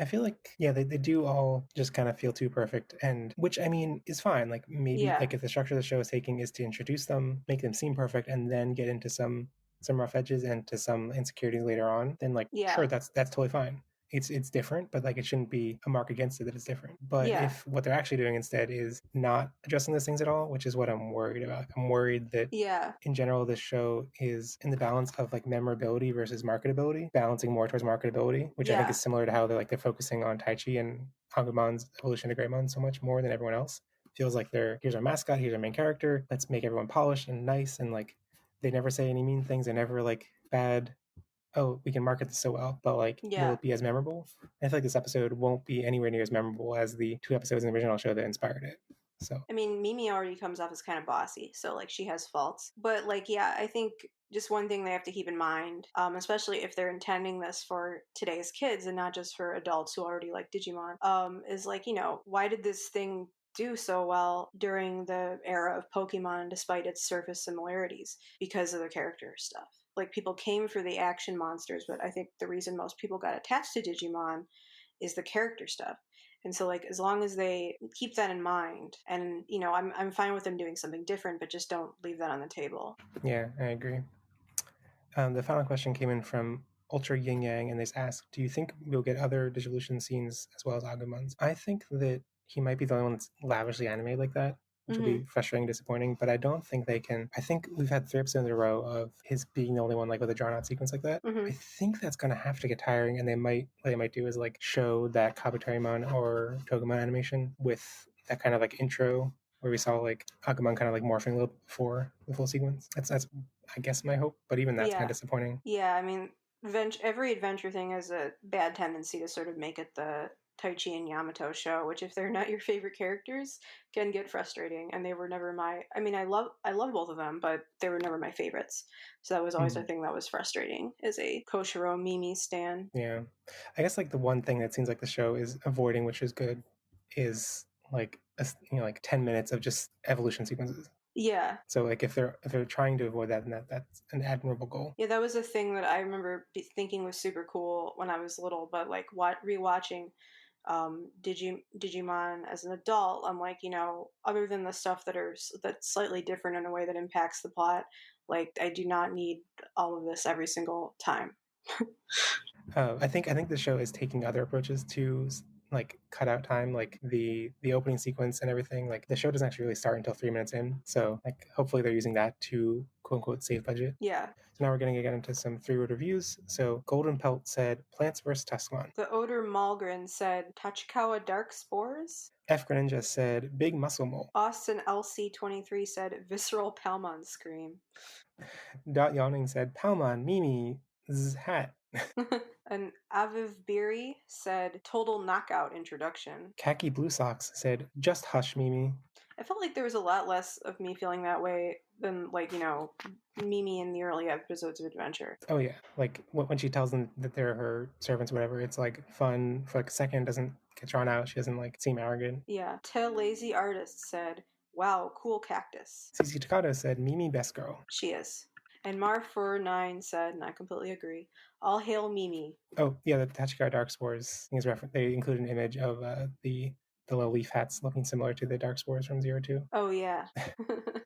I feel like, yeah, they do all just kind of feel too perfect, and which I mean is fine. Like maybe Yeah. like if the structure of the show is taking is to introduce them, make them seem perfect, and then get into some rough edges and to some insecurities later on, then like Yeah. sure, that's totally fine. It's different, but like it shouldn't be a mark against it that it's different. But Yeah. if what they're actually doing instead is not addressing those things at all, which is what I'm worried about. I'm worried that Yeah. in general this show is in the balance of like memorability versus marketability, balancing more towards marketability, which I think Yeah. is similar to how they're focusing on Taichi and Agumon's evolution to Greymon so much more than everyone else. Feels like here's our mascot, here's our main character, let's make everyone polished and nice, and like they never say any mean things, they're never like bad oh, we can market this so well, but like, will Yeah. it be as memorable? I feel like this episode won't be anywhere near as memorable as the 2 episodes in the original show that inspired it. So, I mean, Mimi already comes off as kind of bossy, so like she has faults. But like, yeah, I think just one thing they have to keep in mind, especially if they're intending this for today's kids and not just for adults who already like Digimon, is like, why did this thing do so well during the era of Pokemon despite its surface similarities? Because of the character stuff. Like people came for the action monsters, but I think the reason most people got attached to Digimon is the character stuff. And so like as long as they keep that in mind, and I'm fine with them doing something different, but just don't leave that on the table. yeah, I agree. The final question came in from Ultra Yin Yang, and they asked, "Do you think we'll get other Digivolution scenes as well as Agumon's?" I think that he might be the only one that's lavishly animated like that, which will be frustrating, disappointing. But I don't think they can. I think we've had 3 episodes in a row of his being the only one like with a drawn out sequence like that. I think that's going to have to get tiring, and what they might do is like show that Kabuterimon or Togemon animation with that kind of like intro where we saw like Agumon kind of like morphing a little before the full sequence. That's I guess my hope, but even that's kind Yeah. of disappointing. Yeah, I mean, every adventure thing has a bad tendency to sort of make it the Taichi and Yamato show, which if they're not your favorite characters, can get frustrating. And they were never my. I mean, I love both of them, but they were never my favorites. So that was always a thing that was frustrating as a Koshiro Mimi stan. Yeah, I guess like the one thing that seems like the show is avoiding, which is good, is like like 10 minutes of just evolution sequences. Yeah. So like if they're trying to avoid that, then that's an admirable goal. Yeah, that was a thing that I remember thinking was super cool when I was little, but like rewatching Digimon as an adult, I'm like, other than the stuff that's slightly different in a way that impacts the plot, like I do not need all of this every single time. I think the show is taking other approaches to like cut out time, like the opening sequence and everything. Like the show doesn't actually really start until 3 minutes in, so like hopefully they're using that to quote unquote save budget. Yeah. So now we're going to get into some 3-word reviews. So Golden Pelt said Plants vs. Tuscan. The Odor Malgren said Tachikawa Dark Spores. F. Greninja said Big Muscle Mole. Austin LC23 said Visceral Palmon Scream. Dot Yawning said Palmon, Mimi, hat. And Aviv Biri said Total Knockout Introduction. Khaki Blue Socks said Just Hush, Mimi. I felt like there was a lot less of me feeling that way than, like, Mimi in the early episodes of Adventure. Oh yeah, like when she tells them that they're her servants or whatever, it's like fun for like a second, doesn't get drawn out, she doesn't like seem arrogant. Yeah. Te Lazy Artist said, wow, cool cactus. Cici Takado said Mimi best girl. She is. And Mar49 said, and I completely agree, all hail Mimi. Oh yeah, the Tachikar Dark Spores thing is reference. They include an image of the low leaf hats looking similar to the Dark Spores from 02. Oh, yeah.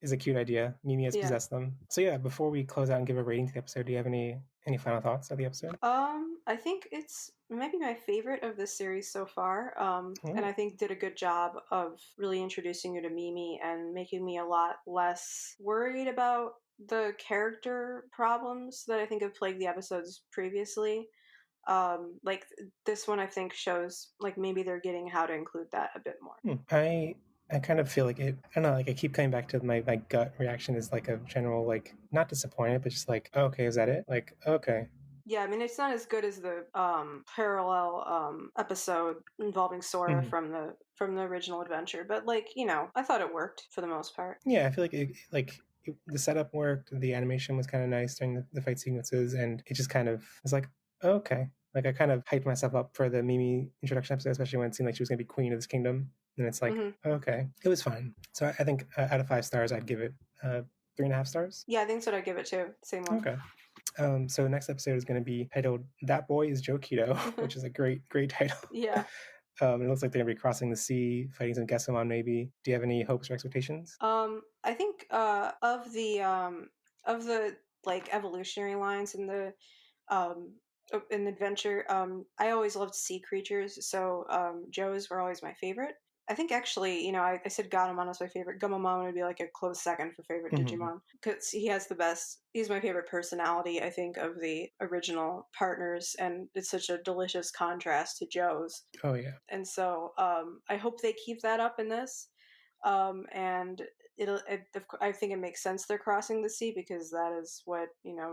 Is a cute idea. Mimi has possessed them. So yeah, before we close out and give a rating to the episode, do you have any final thoughts of the episode? I think it's maybe my favorite of this series so far. And I think did a good job of really introducing you to Mimi and making me a lot less worried about the character problems that I think have plagued the episodes previously. Like this one I think shows like maybe they're getting how to include that a bit more. I kind of feel like it. I don't know. Like I keep coming back to my gut reaction is like a general like not disappointed, but just like okay, is that it? Like okay. Yeah, I mean it's not as good as the parallel episode involving Sora from the original Adventure, but like I thought it worked for the most part. Yeah, I feel like the setup worked. The animation was kind of nice during the fight sequences, and it just kind of was like okay. Like I kind of hyped myself up for the Mimi introduction episode, especially when it seemed like she was going to be queen of this kingdom. And it's like, okay, it was fine. So I think out of 5 stars, I'd give it 3.5 stars. Yeah, I think so. I'd give it too. Same one. Okay. So next episode is going to be titled "That Boy Is Joe Keto," which is a great title. Yeah. It looks like they're going to be crossing the sea, fighting some Gessamon maybe. Do you have any hopes or expectations? I think of the like evolutionary lines in Adventure, I always loved sea creatures, so Joes were always my favorite. I think actually, I said Gatomon was my favorite. Gomamon would be like a close second for favorite Digimon because he's my favorite personality, I think, of the original partners, and it's such a delicious contrast to Joe's. Oh yeah. And so I hope they keep that up in this. And I think it makes sense they're crossing the sea because that is what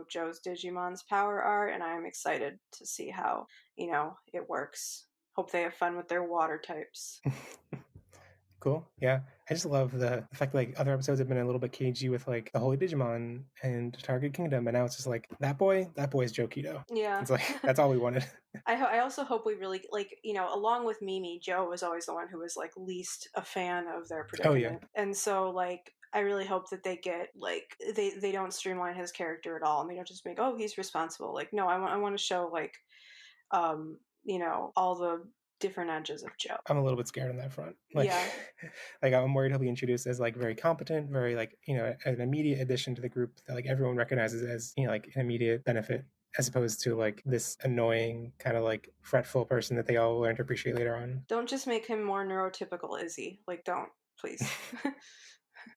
Joe's Digimon's power are, and I'm excited to see how it works. Hope they have fun with their water types. Cool. Yeah. I just love the fact that like other episodes have been a little bit cagey with like the Holy Digimon and Target Kingdom, and now it's just like that boy's Joe Keto. Yeah. It's like that's all we wanted. I also hope we really like along with Mimi, Joe was always the one who was like least a fan of their Oh yeah. predicament, and so like I really hope that they get like they don't streamline his character at all, and they don't just make he's responsible. Like no, I want to show like all the different edges of Joe. I'm a little bit scared on that front. Like, Yeah. like I'm worried he'll be introduced as like very competent, very like an immediate addition to the group that like everyone recognizes as like an immediate benefit, as opposed to like this annoying kind of like fretful person that they all learn to appreciate later on. Don't just make him more neurotypical Izzy. Like, don't, please.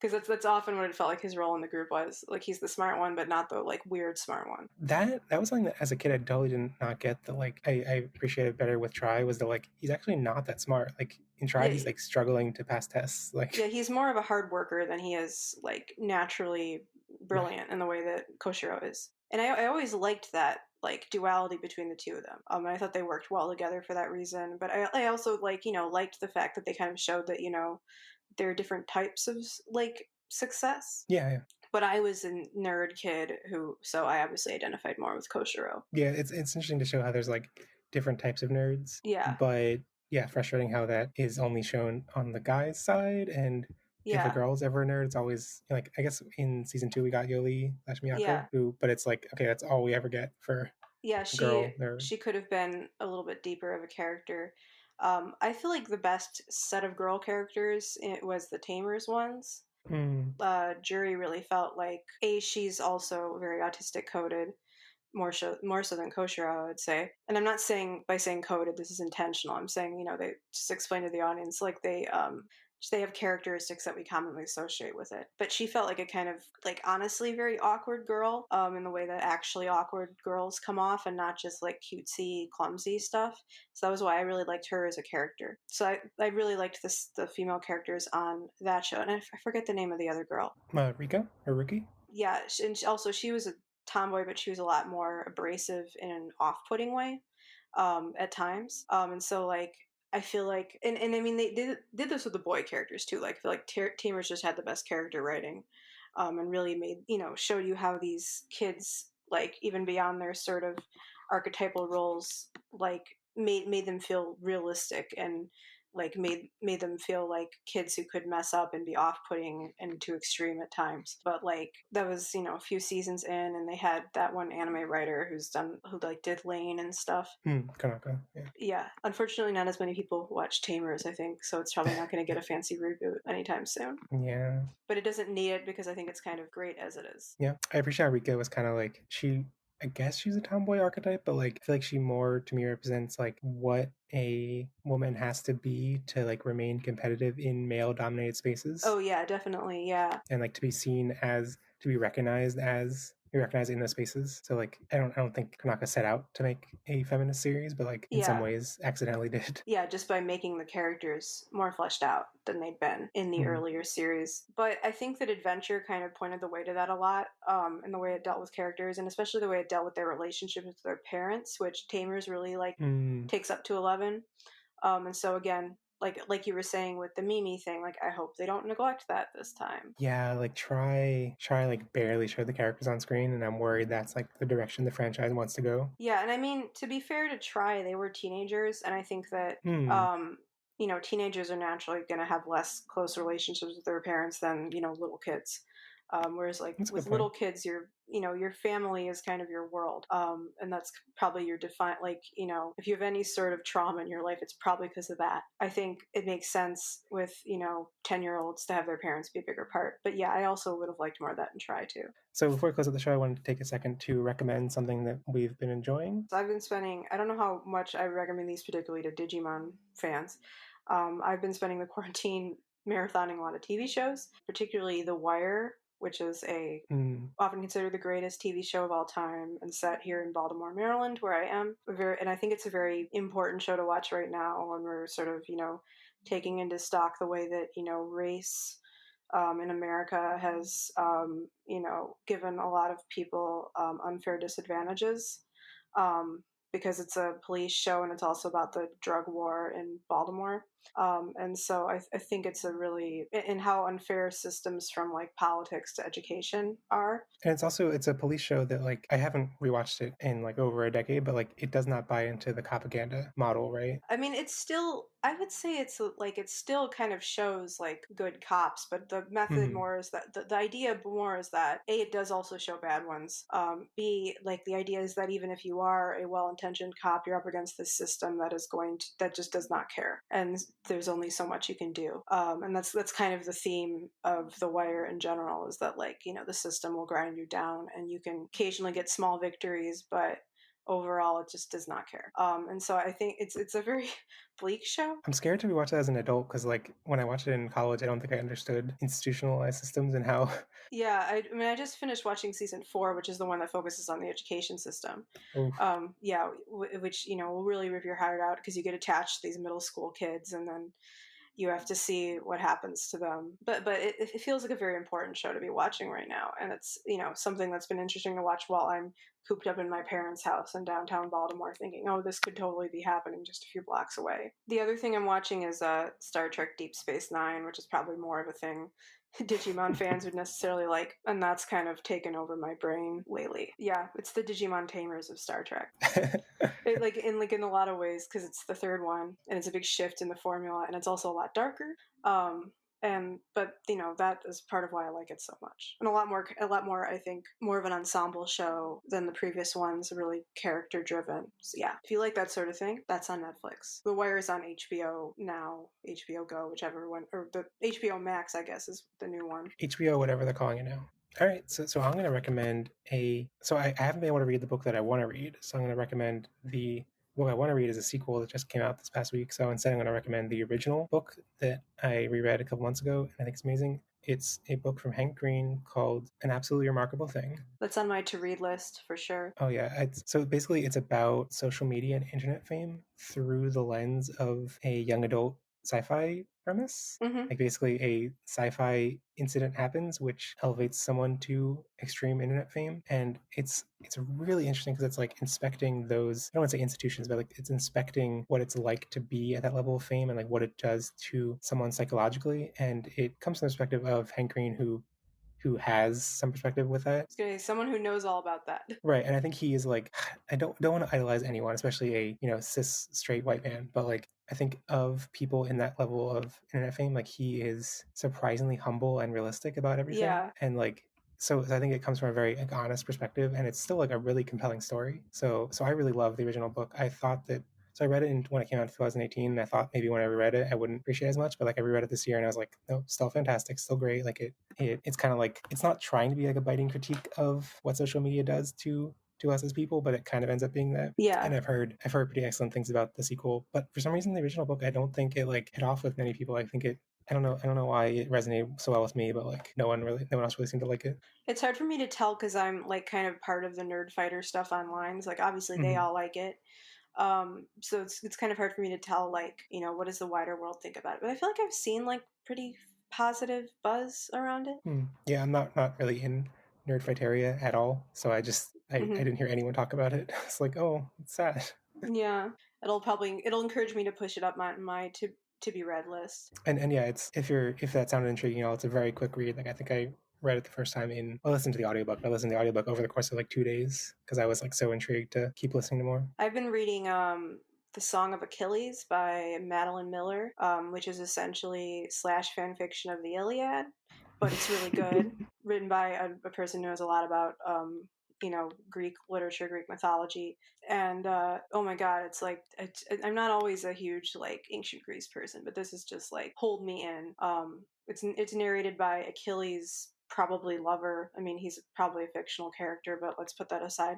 Because that's often what it felt like his role in the group was. Like, he's the smart one, but not the, like, weird smart one. That was something that as a kid I totally did not get. That like I appreciated better with Try was that like he's actually not that smart. Like in Try he's like struggling to pass tests. Like yeah, he's more of a hard worker than he is like naturally brilliant in the way that Koshiro is. And I always liked that like duality between the two of them. And I thought they worked well together for that reason. But I also like liked the fact that they kind of showed that there are different types of like success. Yeah. But I was a nerd kid so I obviously identified more with Koshiro. Yeah, it's interesting to show how there's like different types of nerds. Yeah. But yeah, frustrating how that is only shown on the guy's side, and if a girl's ever a nerd, it's always like I guess in season 2 we got Yoli / Miyako, but it's like okay, that's all we ever get for a girl. She could have been a little bit deeper of a character. I feel like the best set of girl characters was the Tamers ones. Jury really felt like she's also very autistic coded, more so than Koshiro, I would say. And I'm not saying by saying coded this is intentional. I'm saying they just explain to the audience like they have characteristics that we commonly associate with it. But she felt like a kind of like honestly very awkward girl in the way that actually awkward girls come off and not just like cutesy clumsy stuff. So that was why I really liked her as a character. So I really liked the female characters on that show. And I forget the name of the other girl. Rika or Rookie? Yeah, and also she was a tomboy, but she was a lot more abrasive in an off-putting way at times. And so like I feel like, and I mean, they did this with the boy characters too. Like, I feel like Tamers just had the best character writing, and really made showed you how these kids, like even beyond their sort of archetypal roles, like made them feel realistic and like made them feel like kids who could mess up and be off-putting and too extreme at times. But like that was a few seasons in, and they had that one anime writer who like did Lane and stuff. Kanaka, yeah. Unfortunately, not as many people watch Tamers, I think, so it's probably not going to get a fancy reboot anytime soon. Yeah, but it doesn't need it because I think it's kind of great as it is. Yeah, I appreciate how Rika was kind of like I guess she's a tomboy archetype, but like I feel like she more to me represents like what a woman has to be to like remain competitive in male dominated spaces. Oh yeah, definitely, yeah. And like to be seen as to be recognized in those spaces. So like I don't think Kanaka set out to make a feminist series, but like in some ways accidentally did. Yeah, just by making the characters more fleshed out than they'd been in the earlier series. But I think that Adventure kind of pointed the way to that a lot, in the way it dealt with characters, and especially the way it dealt with their relationship with their parents, which Tamers really like takes up to 11. And so again, like you were saying with the Mimi thing, like I hope they don't neglect that this time. Yeah, like try like barely show the characters on screen, and I'm worried that's like the direction the franchise wants to go. Yeah, and I mean, to be fair to Try, they were teenagers, and I think that teenagers are naturally going to have less close relationships with their parents than little kids. Whereas like with little kids, your family is kind of your world, and that's probably your like if you have any sort of trauma in your life, it's probably because of that. I think it makes sense with 10-year-olds to have their parents be a bigger part. But yeah, I also would have liked more of that and Try too. So before we close out the show, I wanted to take a second to recommend something that we've been enjoying. So I've been spending, I don't know how much I recommend these particularly to Digimon fans. I've been spending the quarantine marathoning a lot of TV shows, particularly The Wire, which is often considered the greatest TV show of all time and set here in Baltimore, Maryland, where I am. And I think it's a very important show to watch right now when we're sort of, taking into stock the way that, race in America has, given a lot of people unfair disadvantages. Because it's a police show and it's also about the drug war in Baltimore. And so I think it's a really, in how unfair systems from like politics to education are. And it's a police show that like I haven't rewatched it in like over a decade, but like it does not buy into the propaganda model, right? I mean, it's still, I would say it's like, it still kind of shows like good cops, but the method Mm-hmm. more is that the idea more is that A, it does also show bad ones. B, like the idea is that even if you are a well intentioned cop, you're up against this system that is that just does not care. And there's only so much you can do. And that's kind of the theme of The Wire in general, is that like, the system will grind you down and you can occasionally get small victories, but overall it just does not care. And so I think it's a very bleak show. I'm scared to rewatch it as an adult because like when I watched it in college, I don't think I understood institutionalized systems and how. Yeah, I mean, I just finished watching season 4, which is the one that focuses on the education system. Oof. Yeah, which will really rip your heart out because you get attached to these middle school kids, and then you have to see what happens to them. But it feels like a very important show to be watching right now, and it's something that's been interesting to watch while I'm cooped up in my parents' house in downtown Baltimore, thinking, oh, this could totally be happening just a few blocks away. The other thing I'm watching is Star Trek Deep Space Nine, which is probably more of a thing Digimon fans would necessarily like, and that's kind of taken over my brain lately. Yeah, it's the Digimon Tamers of Star Trek. In a lot of ways, because it's the third one and it's a big shift in the formula, and it's also a lot darker. But that is part of why I like it so much, and a lot more. I think more of an ensemble show than the previous ones, really character driven. So yeah, if you like that sort of thing, that's on Netflix. The Wire is on HBO now, HBO Go, whichever one, or the HBO Max, I guess, is the new one. HBO, whatever they're calling it now. All right, so I'm going to recommend So I haven't been able to read the book that I want to read, so I'm going to recommend the book I want to read is a sequel that just came out this past week. So instead, I'm going to recommend the original book that I reread a couple months ago, and I think it's amazing. It's a book from Hank Green called An Absolutely Remarkable Thing. That's on my to-read list for sure. Oh yeah, so basically it's about social media and internet fame through the lens of a young adult sci-fi premise. Mm-hmm. Like basically a sci-fi incident happens which elevates someone to extreme internet fame, and it's really interesting because it's like inspecting those, I don't want to say institutions, but like it's inspecting what it's like to be at that level of fame and like what it does to someone psychologically. And it comes from the perspective of Hank Green, who has some perspective with that. It's gonna be someone who knows all about that. Right, and I think he is like, I don't want to idolize anyone, especially a cis straight white man, but like I think of people in that level of internet fame, like he is surprisingly humble and realistic about everything. Yeah. And like so I think it comes from a very like, honest perspective, and it's still like a really compelling story. So I really love the original book. I thought that so I read it when it came out in 2018, and I thought maybe when I reread it, I wouldn't appreciate it as much. But like I reread it this year, and I was like, no, still fantastic, still great. Like it's kind of like it's not trying to be like a biting critique of what social media does to us as people, but it kind of ends up being that. Yeah. And I've heard pretty excellent things about the sequel, but for some reason, the original book, I don't think it like hit off with many people. I think I don't know why it resonated so well with me, but like no one else really seemed to like it. It's hard for me to tell because I'm like kind of part of the nerd fighter stuff online. It's like obviously they all like it. So it's kind of hard for me to tell like, what does the wider world think about it? But I feel like I've seen like pretty positive buzz around it. Yeah, I'm not really in nerd fighteria at all, so I didn't hear anyone talk about it. It's like, oh, it's sad. Yeah, it'll encourage me to push it up my to be read list. And yeah, it's if that sounded intriguing, it's a very quick read. Like I think I read it the first time I listened to the audiobook. I listened to the audiobook over the course of like 2 days because I was like so intrigued to keep listening to more. I've been reading The Song of Achilles by Madeline Miller, which is essentially / fan fiction of the Iliad, but it's really good. Written by a person who knows a lot about Greek literature, Greek mythology, and oh my god, it's like I'm not always a huge like ancient Greece person, but this is just like hold me in. It's narrated by Achilles' probably lover. I mean, he's probably a fictional character, but let's put that aside.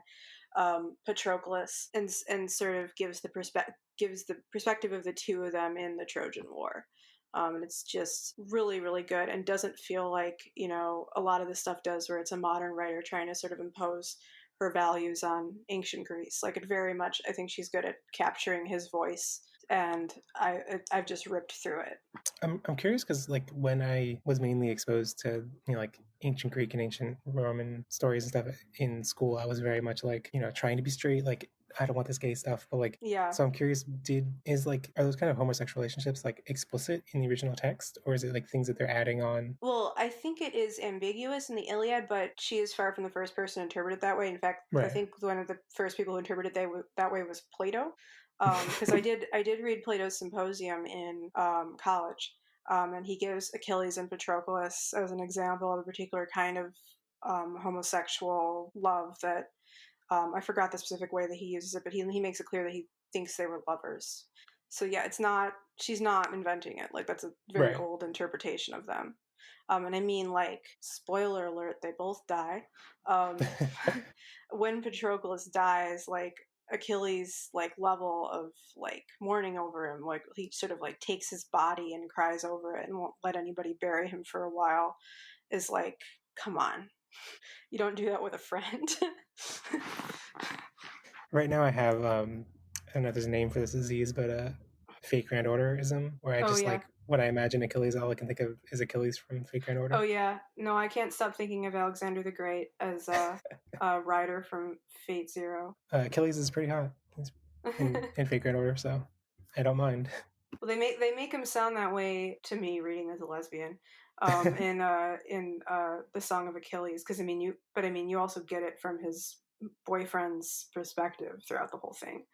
Patroclus, and sort of gives the perspective of the two of them in the Trojan War. And it's just really, really good and doesn't feel like, a lot of the stuff does where it's a modern writer trying to sort of impose her values on ancient Greece. Like it very much, I think she's good at capturing his voice and I've just ripped through it. I'm curious because like when I was mainly exposed to like ancient Greek and ancient Roman stories and stuff in school, I was very much like trying to be straight, like I don't want this gay stuff, but like Yeah. so I'm curious, are those kind of homosexual relationships like explicit in the original text, or is it like things that they're adding on? Well, I think it is ambiguous in the Iliad, but she is far from the first person to interpret it that way. In fact, I Right. think one of the first people who interpreted it that way was Plato, because I did read Plato's Symposium in college, and he gives Achilles and Patroclus as an example of a particular kind of homosexual love that I forgot the specific way that he uses it, but he makes it clear that he thinks they were lovers. So yeah, she's not inventing it. Like that's a very Right. old interpretation of them. And I mean, like, spoiler alert, they both die. When Patroclus dies, like Achilles' like level of like mourning over him, like he sort of like takes his body and cries over it and won't let anybody bury him for a while, is like, come on, you don't do that with a friend. Right now I have I don't know if there's a name for this disease, but fake grand orderism, where I just like when I imagine Achilles, all I can think of is Achilles from Fake Grand Order. Oh yeah, no, I can't stop thinking of Alexander the Great as Ryder from Fate Zero. Achilles is pretty hot in Fake Grand Order, so I don't mind. Well, they make him sound that way to me reading as a lesbian, in the Song of Achilles, because I mean you also get it from his boyfriend's perspective throughout the whole thing.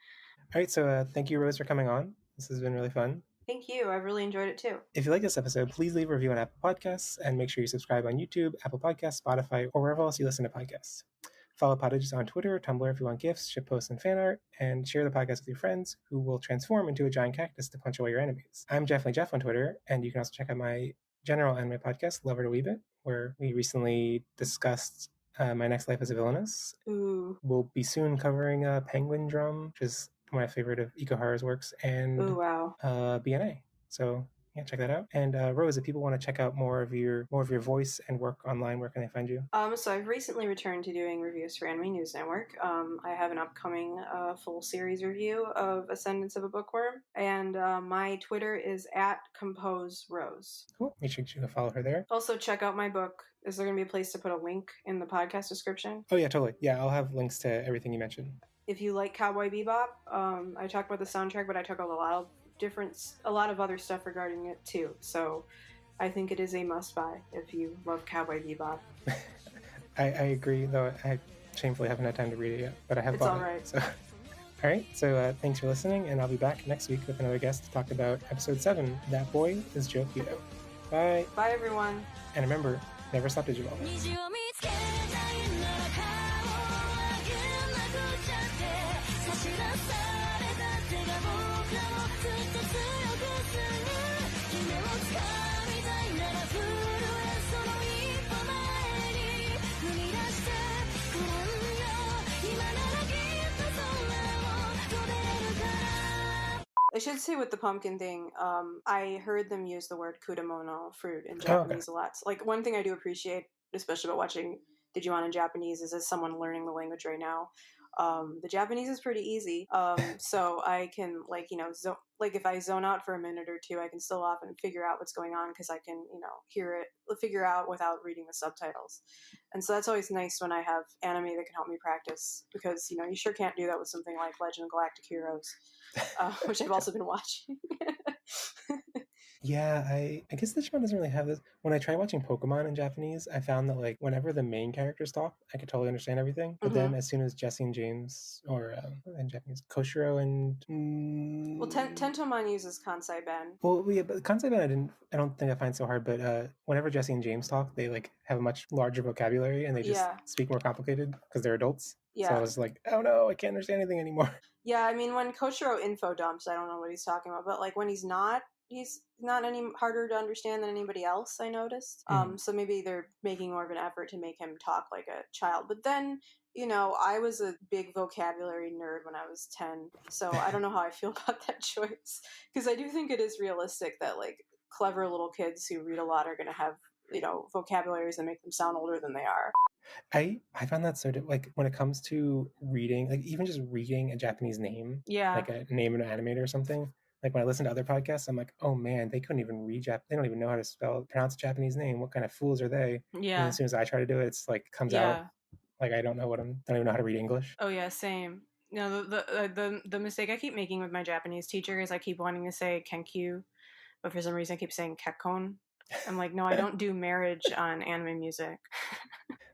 All right, so thank you, Rose, for coming on. This has been really fun. Thank you. I've really enjoyed it too. If you like this episode, please leave a review on Apple Podcasts and make sure you subscribe on YouTube, Apple Podcasts, Spotify, or wherever else you listen to podcasts. Follow Podages on Twitter, Tumblr if you want gifts, ship posts, and fan art, and share the podcast with your friends who will transform into a giant cactus to punch away your enemies. I'm Definitely Jeff on Twitter, and you can also check out my general anime podcast, Love It a Wee Bit, where we recently discussed My Next Life as a Villainess. Ooh. We'll be soon covering Penguin Drum, which is my favorite of Ikuhara's works, and Ooh, wow. BNA. So yeah, check that out. And Rose, if people want to check out more of your voice and work online, where can they find you? So I've recently returned to doing reviews for Anime News Network. I have an upcoming full series review of Ascendance of a Bookworm, and my Twitter is @ComposeRose. Cool. Make sure you follow her there. Also, check out my book. Is there going to be a place to put a link in the podcast description? Oh yeah, totally. Yeah, I'll have links to everything you mentioned. If you like Cowboy Bebop, I talked about the soundtrack, but I talk about a lot of other stuff regarding it too. So I think it is a must-buy if you love Cowboy Bebop. I agree, though I shamefully haven't had time to read it yet, but I have bought all right. it. So. All right, so thanks for listening, and I'll be back next week with another guest to talk about Episode 7, That Boy is Joe Kido. Bye. Bye, everyone. And remember, never stop digivolving. 虹を見つけたいなら顔を上げなくちゃって差し出された手が僕らをずっと強くする夢を掴みたいなら震えその一歩前に踏み出してごらんよ今ならきっと空を飛べるから I should say with the pumpkin thing, I heard them use the word kudamono fruit in Japanese a lot. So, like, one thing I do appreciate, especially about watching Digimon in Japanese, is as someone learning the language right now, the Japanese is pretty easy. So I can, like, if I zone out for a minute or two, I can still often figure out what's going on because I can, figure out without reading the subtitles. And so that's always nice when I have anime that can help me practice because, you sure can't do that with something like Legend of Galactic Heroes. Which I've also been watching. Yeah, I guess Digimon doesn't really have this. When I try watching Pokemon in Japanese, I found that like whenever the main characters talk, I could totally understand everything. But then as soon as Jesse and James, or in Japanese, Koshiro and well, Tentomon uses Kansai Ben. Well, yeah, but Kansai Ben I don't think I find so hard. But whenever Jesse and James talk, they like have a much larger vocabulary and they just speak more complicated because they're adults. Yeah. So I was like, oh no, I can't understand anything anymore. Yeah, I mean, when Koshiro info dumps, I don't know what he's talking about. But like when he's not any harder to understand than anybody else, I noticed. So maybe they're making more of an effort to make him talk like a child. But then, I was a big vocabulary nerd when I was 10. So I don't know how I feel about that choice. Because I do think it is realistic that like clever little kids who read a lot are going to have, vocabularies that make them sound older than they are. I found that like when it comes to reading, like even just reading a Japanese name, like a name of an animator or something, Like when I listen to other podcasts, I'm like, oh man, they couldn't even read they don't even know how to pronounce a Japanese name. What kind of fools are they? And Yeah. as soon as I try to do it, it's like comes out Yeah. like I don't even know how to read English. Oh yeah, same. No, the mistake I keep making with my Japanese teacher is I keep wanting to say kenkyu, but for some reason I keep saying kekkon. I'm like, no, I don't do marriage on anime music.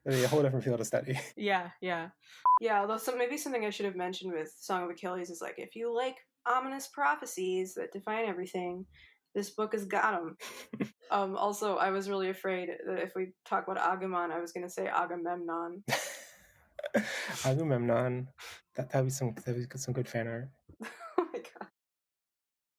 It'd be a whole different field of study. Yeah, yeah. Yeah, although maybe something I should have mentioned with Song of Achilles is like, if you like ominous prophecies that define everything, this book has got them. Also, I was really afraid that if we talk about Agumon, I was going to say Agamemnon. Agamemnon. That'd be some good fan art.